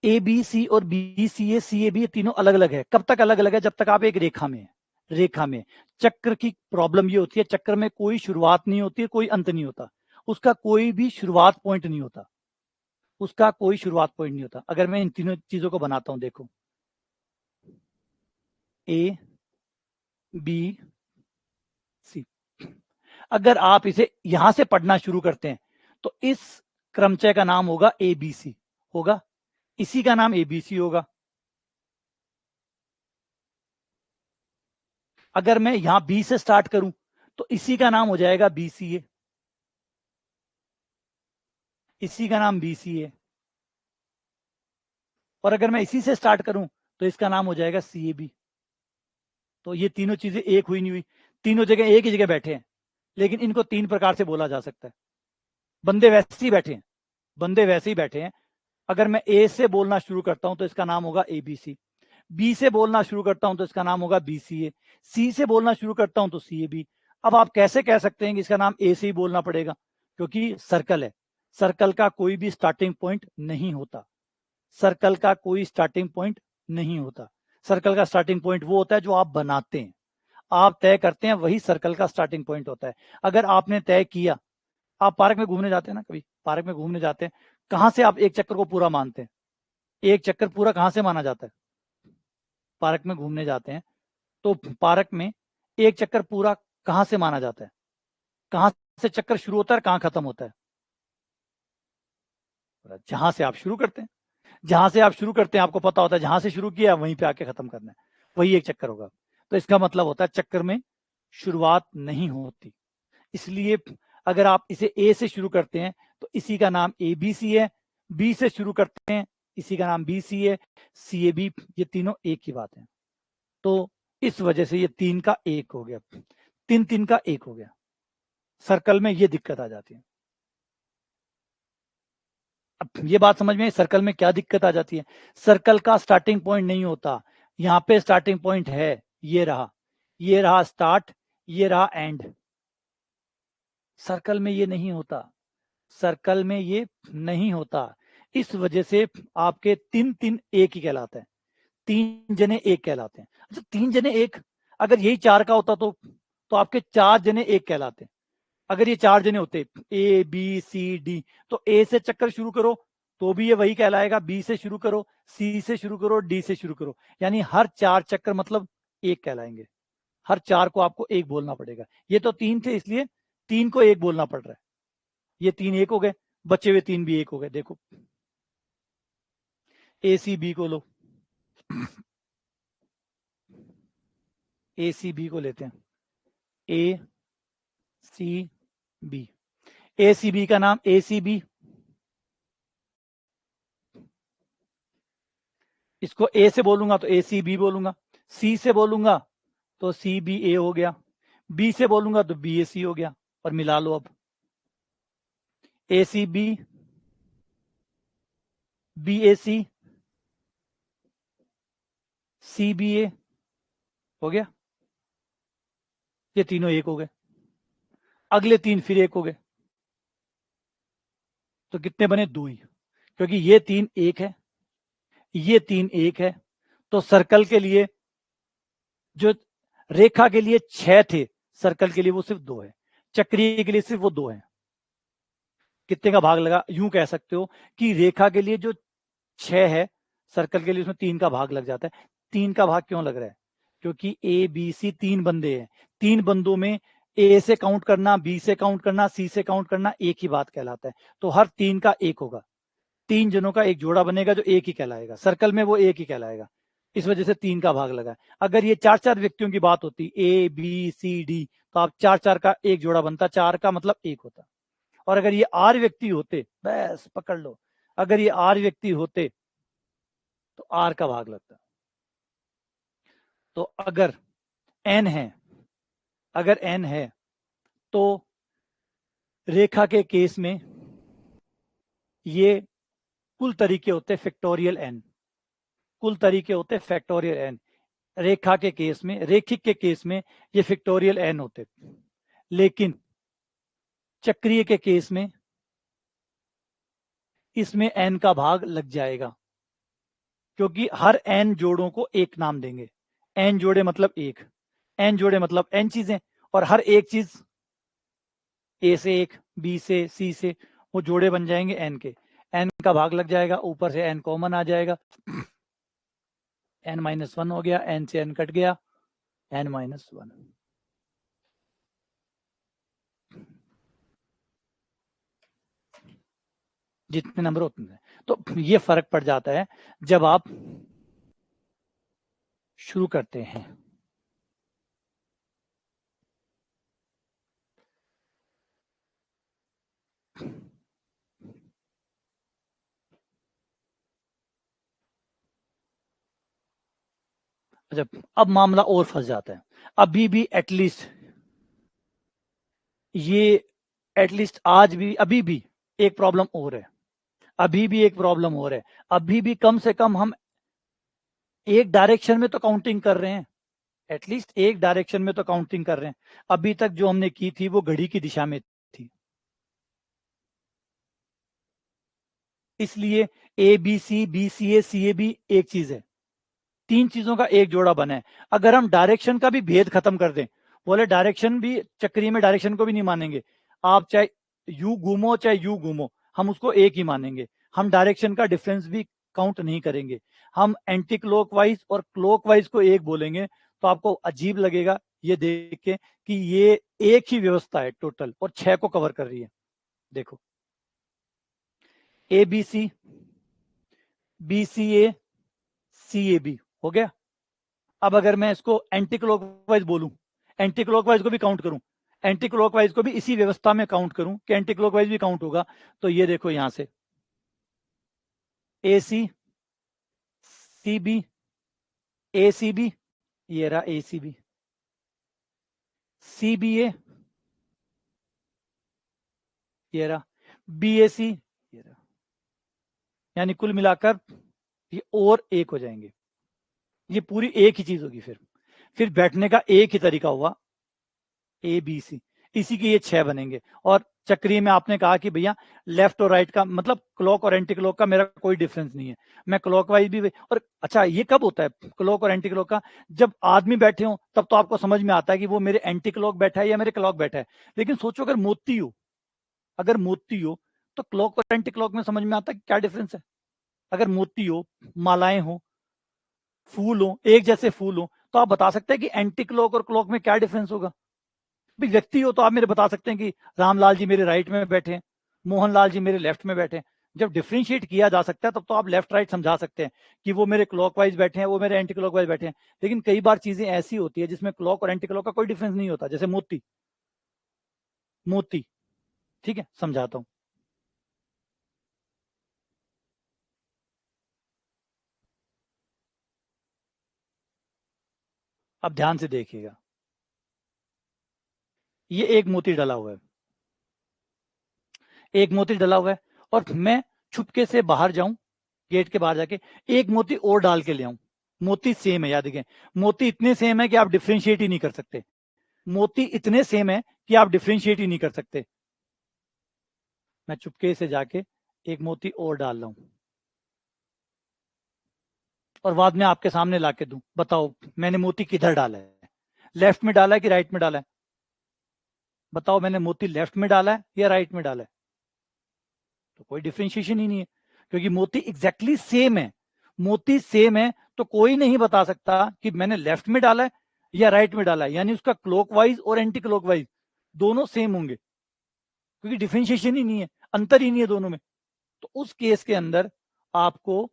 A: ए बी सी और B C A, C A B, ये तीनों अलग अलग है। कब तक अलग अलग है? जब तक आप एक रेखा में है। रेखा में चक्र की प्रॉब्लम ये होती है, चक्र में कोई शुरुआत नहीं होती है, कोई अंत नहीं होता। उसका कोई भी शुरुआत पॉइंट नहीं होता। उसका कोई शुरुआत पॉइंट नहीं होता। अगर मैं इन तीनों चीजों को बनाता हूं, देखो, ए बी सी। अगर आप इसे यहां से पढ़ना शुरू करते हैं तो इस क्रमचय का नाम होगा एबीसी होगा, इसी का नाम एबीसी होगा। अगर मैं यहां बी से स्टार्ट करूं तो इसी का नाम हो जाएगा बीसीए, इसी का नाम बीसीए। और अगर मैं इसी से स्टार्ट करूं तो इसका नाम हो जाएगा सीएबी। तो ये तीनों चीजें एक हुई नहीं हुई, तीनों जगह एक ही जगह बैठे हैं, लेकिन इनको 3 प्रकार से बोला जा सकता है। बंदे वैसे ही बैठे हैं, बंदे वैसे ही बैठे हैं। अगर मैं ए से बोलना शुरू करता हूं तो इसका नाम होगा एबीसी, बी से बोलना शुरू करता हूं तो इसका नाम होगा बीसीए, सी से बोलना शुरू करता हूं तो सीएबी। अब आप कैसे कह सकते हैं कि इसका नाम ए से ही बोलना पड़ेगा? क्योंकि सर्कल है, सर्कल का कोई भी स्टार्टिंग पॉइंट नहीं होता। सर्कल का कोई स्टार्टिंग पॉइंट नहीं होता। सर्कल का स्टार्टिंग पॉइंट वो होता है जो आप बनाते हैं, आप तय करते हैं, वही सर्कल का स्टार्टिंग पॉइंट होता है। अगर आपने तय किया, आप पार्क में घूमने जाते हैं ना, कभी पार्क में घूमने जाते हैं, कहां से आप एक चक्कर को पूरा मानते हैं? एक चक्कर पूरा कहां से माना जाता है? पार्क में घूमने जाते हैं तो पार्क में एक चक्कर पूरा कहां से माना जाता है? कहां से चक्कर शुरू होता है और कहां खत्म होता है? जहां से आप शुरू करते हैं। जहां से आप शुरू करते हैं आपको पता होता है जहां से शुरू किया वहीं पे आके खत्म करना है, वही एक चक्कर होगा। तो इसका मतलब होता है चक्कर में शुरुआत नहीं होती। इसलिए अगर आप इसे ए से शुरू करते हैं तो इसी का नाम ABC है, बी से शुरू करते हैं इसी का नाम BC है, CAB, ये तीनों एक ही बात है। तो इस वजह से ये 3 का 1 हो गया, 3 का 1 हो गया। सर्कल में ये दिक्कत आ जाती है। अब ये बात समझ में, सर्कल में क्या दिक्कत आ जाती है? सर्कल का स्टार्टिंग पॉइंट नहीं होता, यहाँ पे स्टार्टिंग पॉइंट है, ये रहा स्टार्ट, ये रहा एंड। सर्कल में ये नहीं होता, सर्कल में ये नहीं होता। इस वजह से आपके 3 एक ही कहलाता है, 3 जने एक कहलाते हैं। अच्छा 3 जने एक, अगर यही 4 का होता तो आपके 4 जने एक कहलाते हैं। अगर ये 4 जने होते ABCD, तो A से चक्कर शुरू करो तो भी ये वही कहलाएगा, B से शुरू करो, C से शुरू करो, D से शुरू करो, यानी हर 4 चक्कर मतलब एक कहलाएंगे। हर 4 को आपको एक बोलना पड़ेगा। ये तो 3 थे इसलिए 3 को एक बोलना पड़ रहा है। ये 3 एक हो गए, बचे हुए 3 भी एक हो गए। देखो ACB को लो, ACB को लेते हैं, ACB, ACB का नाम ACB, इसको A से बोलूंगा तो ACB बोलूंगा, C से बोलूंगा तो CBA हो गया, B से बोलूंगा तो BAC हो गया। और मिला लो अब, ACB, BAC, CBA हो गया, ये तीनों एक हो गए। अगले 3 फिर एक हो गए, तो कितने बने? 2 ही, क्योंकि ये 3 एक है, ये 3 एक है। तो सर्कल के लिए, जो रेखा के लिए 6 थे, सर्कल के लिए वो सिर्फ 2 है, चक्रीय के लिए सिर्फ वो 2 है। कितने का भाग लगा? यूं कह सकते हो कि रेखा के लिए जो 6 है, सर्कल के लिए उसमें 3 का भाग लग जाता है। 3 का भाग क्यों लग रहा है? क्योंकि ABC 3 बंदे हैं, 3 बंदों में A से काउंट करना, B से काउंट करना, C से काउंट करना एक ही बात कहलाता है। तो हर 3 का 1 होगा, 3 जनों का एक जोड़ा बनेगा जो एक ही कहलाएगा, सर्कल में वो एक ही कहलाएगा। इस वजह से 3 का भाग लगा। अगर ये 4-4 व्यक्तियों की बात होती, ABCD, तो आप 4-4 का एक जोड़ा बनता, 4 का मतलब 1 होता। और अगर ये 8 व्यक्ति होते, बस पकड़ लो, अगर ये 8 व्यक्ति होते तो R का भाग लगता। तो अगर N है, अगर N है तो रेखा के केस में ये कुल तरीके होते फैक्टोरियल N, कुल तरीके होते फैक्टोरियल N। रेखा के केस में, रेखिक के केस में ये फैक्टोरियल N होते, लेकिन चक्रीय के केस में इसमें N का भाग लग जाएगा, क्योंकि हर N जोड़ों को एक नाम देंगे। N जोड़े मतलब एक, N जोड़े मतलब N चीजें, और हर एक चीज A से एक, B से, C से, वो जोड़े बन जाएंगे N के। N का भाग लग जाएगा, ऊपर से N कॉमन आ जाएगा, N-1 हो गया, N से N कट गया, N-1। जितने नंबर उतने। तो ये फर्क पड़ जाता है जब आप शुरू करते हैं। अच्छा, अब मामला और फंस जाता है। अभी भी एटलीस्ट ये, एटलीस्ट आज भी, अभी भी एक प्रॉब्लम और है, अभी भी एक प्रॉब्लम और है। अभी भी कम से कम हम एक डायरेक्शन में तो काउंटिंग कर रहे हैं, एटलीस्ट एक डायरेक्शन में तो काउंटिंग कर रहे हैं। अभी तक जो हमने की थी वो घड़ी की दिशा में थी, इसलिए ABC, BCA, CAB एक चीज है, 3 चीजों का एक जोड़ा बना है। अगर हम डायरेक्शन का भी भेद खत्म कर दें, बोले डायरेक्शन भी, चक्रीय में डायरेक्शन को भी नहीं मानेंगे, आप चाहे यू घूमो चाहे यू घूमो, हम उसको एक ही मानेंगे। हम डायरेक्शन का डिफरेंस भी काउंट नहीं करेंगे, हम एंटी क्लॉकवाइज और क्लॉकवाइज को एक बोलेंगे। तो आपको अजीब लगेगा ये देख के कि ये एक ही व्यवस्था है टोटल और 6 को कवर कर रही है। देखो ABC, BCA CAB हो गया। अब अगर मैं इसको एंटी क्लॉकवाइज बोलूं, एंटी क्लॉकवाइज को भी काउंट करूं, एंटी क्लॉकवाइज को भी इसी व्यवस्था में काउंट करूं कि एंटी क्लॉकवाइज भी काउंट होगा, तो ये देखो यहां से AC CB ACB, ये रहा ACB, CBA ये रहा, BAC ये रहा, यानी कुल मिलाकर ये और एक हो जाएंगे। ये पूरी एक ही चीज होगी। फिर बैठने का एक ही तरीका हुआ ABC, इसी के ये 6 बनेंगे। और चक्रीय में आपने कहा कि भैया लेफ्ट और राइट का मतलब क्लॉक और एंटी क्लॉक का मेरा कोई डिफरेंस नहीं है, मैं क्लॉकवाइज भी। और अच्छा, ये कब होता है क्लॉक और एंटी क्लॉक का? जब आदमी बैठे हो तब तो आपको समझ में आता है कि वो मेरे एंटी क्लॉक बैठा है या मेरे क्लॉक बैठा है। लेकिन सोचो अगर मोती हो, अगर मोती हो तो क्लॉक और एंटी क्लॉक में समझ में आता है क्या डिफरेंस है। अगर मोती हो, मालाएं हो, फूल हो, एक जैसे फूल हो, तो आप बता सकते हैं कि एंटी क्लॉक और क्लॉक में क्या डिफरेंस होगा। भी व्यक्ति हो तो आप मेरे बता सकते हैं कि रामलाल जी मेरे राइट में बैठे हैं, मोहनलाल जी मेरे लेफ्ट में बैठे हैं। जब डिफ्रेंशिएट किया जा सकता है तब तो आप लेफ्ट राइट समझा सकते हैं कि वो मेरे क्लॉकवाइज बैठे हैं, वो मेरे एंटी क्लॉकवाइज बैठे हैं। लेकिन कई बार चीजें ऐसी होती है जिसमें क्लॉक और एंटी क्लॉक का कोई डिफरेंस नहीं होता, जैसे मोती। मोती, ठीक है, समझाता हूं। अब ध्यान से देखिएगा, ये एक मोती डला हुआ है, एक मोती डला हुआ है, और मैं छुपके से बाहर जाऊं, गेट के बाहर जाके एक मोती और डाल के ले आऊं। मोती सेम है, याद रखें, मोती इतने सेम है कि आप डिफ्रेंशिएट ही नहीं कर सकते। मोती इतने सेम है कि आप डिफ्रेंशिएट ही नहीं कर सकते। मैं चुपके से जाके एक मोती और डाल रहा हूं और बाद में आपके सामने लाके दूं। बताओ मैंने मोती किधर डाला है, लेफ्ट में डाला है कि राइट में डाला है? बताओ मैंने मोती लेफ्ट में डाला है या राइट में डाला है? तो कोई डिफ्रेंशिएशन ही नहीं है, क्योंकि मोती एग्जैक्टली सेम है। मोती सेम है तो कोई नहीं बता सकता कि मैंने लेफ्ट में डाला है या राइट में डाला है, यानी उसका क्लॉकवाइज और एंटी क्लॉकवाइज दोनों सेम होंगे, क्योंकि डिफ्रेंशिएशन ही नहीं है, अंतर ही नहीं है दोनों में। तो उस केस के अंदर आपको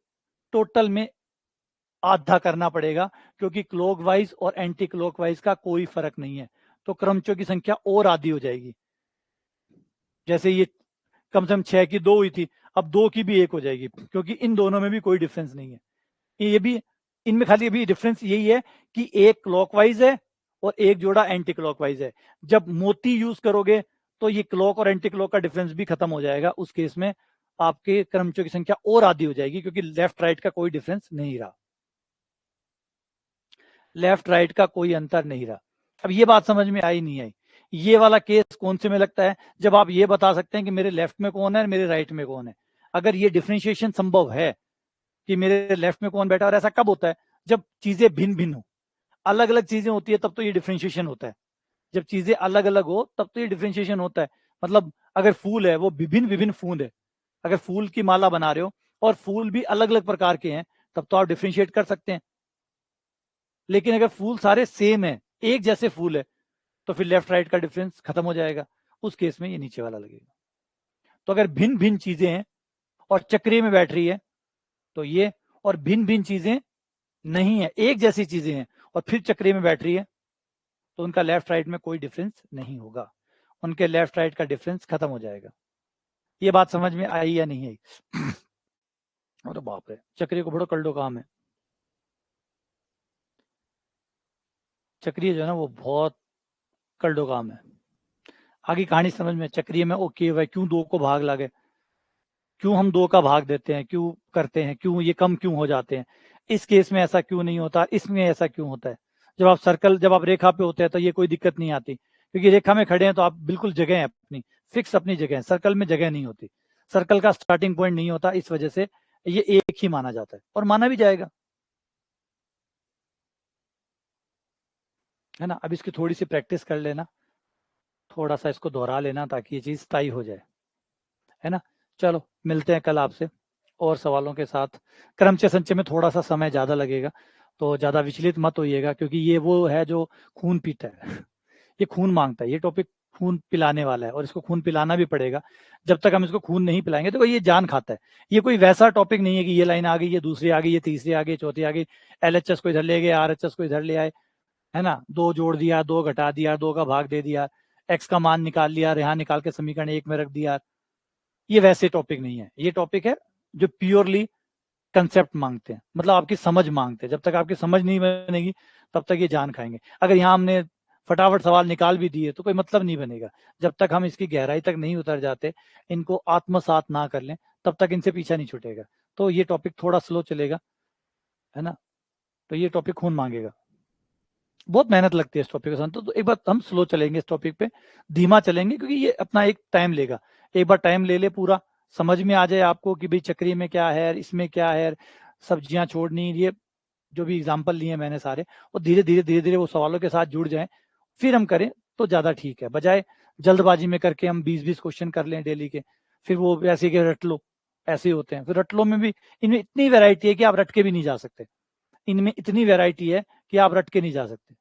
A: टोटल में आधा करना पड़ेगा, क्योंकि क्लॉकवाइज और एंटी क्लॉकवाइज का कोई फर्क नहीं है। तो क्रमचों की संख्या और आधी हो जाएगी। जैसे ये कम से कम 6 की 2 हुई थी, अब 2 की भी 1 हो जाएगी, क्योंकि इन दोनों में भी कोई डिफरेंस नहीं है। ये भी, इनमें खाली अभी डिफरेंस यही है कि एक क्लॉकवाइज है और एक जोड़ा एंटी क्लॉकवाइज है। जब मोती यूज करोगे तो ये क्लॉक और एंटी क्लॉक का डिफरेंस भी खत्म हो जाएगा। उस केस में आपके क्रमचों की संख्या और आधी हो जाएगी, क्योंकि लेफ्ट राइट का कोई डिफरेंस नहीं रहा, लेफ्ट राइट का कोई अंतर नहीं रहा। अब ये बात समझ में आई नहीं आई? ये वाला केस कौन से में लगता है? जब आप ये बता सकते हैं कि मेरे लेफ्ट में कौन है और मेरे राइट में कौन है। अगर ये डिफ्रेंशिएशन संभव है कि मेरे लेफ्ट में कौन बैठा, और ऐसा कब होता है? जब चीजें भिन्न भिन्न हो, अलग अलग चीजें होती है, तब तो ये डिफ्रेंशिएशन होता है। जब चीजें अलग अलग हो तब तो ये डिफ्रेंशिएशन होता है। मतलब अगर फूल है, वो विभिन्न विभिन्न फूल है, अगर फूल की माला बना रहे हो और फूल भी अलग अलग प्रकार के हैं, तब तो आप डिफ्रेंशिएट कर सकते हैं। लेकिन अगर फूल सारे सेम है, एक जैसे फूल है, तो फिर लेफ्ट राइट का डिफरेंस खत्म हो जाएगा। उस केस में ये नीचे वाला लगेगा। तो अगर भिन्न भिन्न चीजें हैं और चक्रीय में बैठ रही है तो ये, और भिन्न भिन्न चीजें नहीं है, एक जैसी चीजें हैं और फिर चक्रीय में बैठ रही है, तो उनका लेफ्ट राइट में कोई डिफरेंस नहीं होगा, उनके लेफ्ट राइट का डिफरेंस खत्म हो जाएगा। ये बात समझ में आई या नहीं आई? अरे बाप रे, चक्रीय को बड़ा कल्डो काम है। चक्रीय जो है ना वो बहुत कल्डो काम है। आगे कहानी समझ में, चक्रीय में ओके भाई क्यों 2 को भाग लगे, क्यों हम 2 का भाग देते हैं, क्यों करते हैं, क्यों ये कम क्यों हो जाते हैं, इस केस में ऐसा क्यों नहीं होता, इसमें ऐसा क्यों होता है। जब आप रेखा पे होते हैं तो ये कोई दिक्कत नहीं आती, क्योंकि रेखा में खड़े हैं तो आप बिल्कुल जगह है अपनी, फिक्स अपनी जगह है। सर्कल में जगह नहीं होती, सर्कल का स्टार्टिंग पॉइंट नहीं होता, इस वजह से ये एक ही माना जाता है और माना भी जाएगा, है ना। अब इसकी थोड़ी सी प्रैक्टिस कर लेना, थोड़ा सा इसको दोहरा लेना, ताकि ये चीज स्थायी हो जाए, है ना। चलो मिलते हैं कल आपसे और सवालों के साथ। क्रमचय संचय में थोड़ा सा समय ज्यादा लगेगा, तो ज्यादा विचलित मत होइएगा, क्योंकि ये वो है जो खून पीता है ये खून मांगता है, ये टॉपिक खून पिलाने वाला है और इसको खून पिलाना भी पड़ेगा। जब तक हम इसको खून नहीं पिलाएंगे तो ये जान खाता है। ये कोई वैसा टॉपिक नहीं है कि ये लाइन आ गई, ये दूसरी आ गई, ये तीसरी आ गई, चौथी आ गई, LHS को इधर ले गए, RHS को इधर ले आए, है ना, 2 जोड़ दिया, 2 घटा दिया, 2 का भाग दे दिया, x का मान निकाल लिया, यहाँ निकाल के समीकरण 1 में रख दिया। ये वैसे टॉपिक नहीं है। ये टॉपिक है जो प्योरली कंसेप्ट मांगते हैं, मतलब आपकी समझ मांगते हैं। जब तक आपकी समझ नहीं बनेगी तब तक ये जान खाएंगे। अगर यहाँ हमने फटाफट सवाल निकाल भी दिए तो कोई मतलब नहीं बनेगा। जब तक हम इसकी गहराई तक नहीं उतर जाते, इनको आत्मसात ना कर लें, तब तक इनसे पीछा नहीं छूटेगा। तो ये टॉपिक थोड़ा स्लो चलेगा, है ना। तो ये टॉपिक खून मांगेगा, बहुत मेहनत लगती है इस टॉपिक के साथ। तो एक बार हम स्लो चलेंगे इस टॉपिक पे, धीमा चलेंगे, क्योंकि ये अपना एक टाइम लेगा। एक बार टाइम ले ले, पूरा समझ में आ जाए आपको कि भाई चक्री में क्या है, इसमें क्या है, सब्जियां छोड़नी, ये जो भी एग्जाम्पल लिए मैंने सारे, और धीरे धीरे धीरे धीरे वो सवालों के साथ जुड़ जाएं, फिर हम करें तो ज्यादा ठीक है। बजाय जल्दबाजी में करके हम 20-20 क्वेश्चन कर लें डेली के, फिर वो ऐसे के रट लो, ऐसे होते हैं। फिर रट लो में भी इनमें इतनी वैरायटी है कि आप रट के भी नहीं जा सकते। इनमें इतनी वैरायटी है कि आप रट के नहीं जा सकते।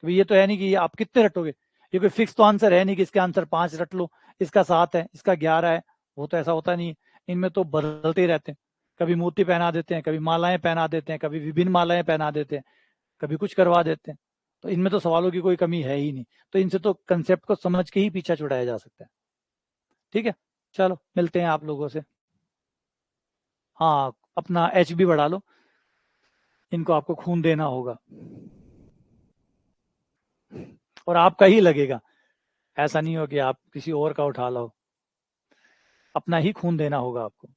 A: तो ये तो है नहीं कि आप कितने रटोगे, ये कोई फिक्स तो आंसर है नहीं कि इसके आंसर 5 रट लो, इसका 7 है, इसका 11 है। वो तो ऐसा होता नहीं है। इनमें तो बदलते ही रहते हैं। कभी मोती पहना देते हैं, कभी मालाएं पहना देते हैं, कभी विभिन्न मालाएं पहना देते हैं, कभी कुछ करवा देते हैं। तो इनमें तो सवालों की कोई कमी है ही नहीं। तो इनसे तो कंसेप्ट को समझ के ही पीछा छुड़ाया जा सकता है। ठीक है, चलो मिलते हैं आप लोगों से। हाँ, अपना HB बढ़ा लो, इनको आपको खून देना होगा और आपका ही लगेगा। ऐसा नहीं हो कि आप किसी और का उठा लो, अपना ही खून देना होगा आपको।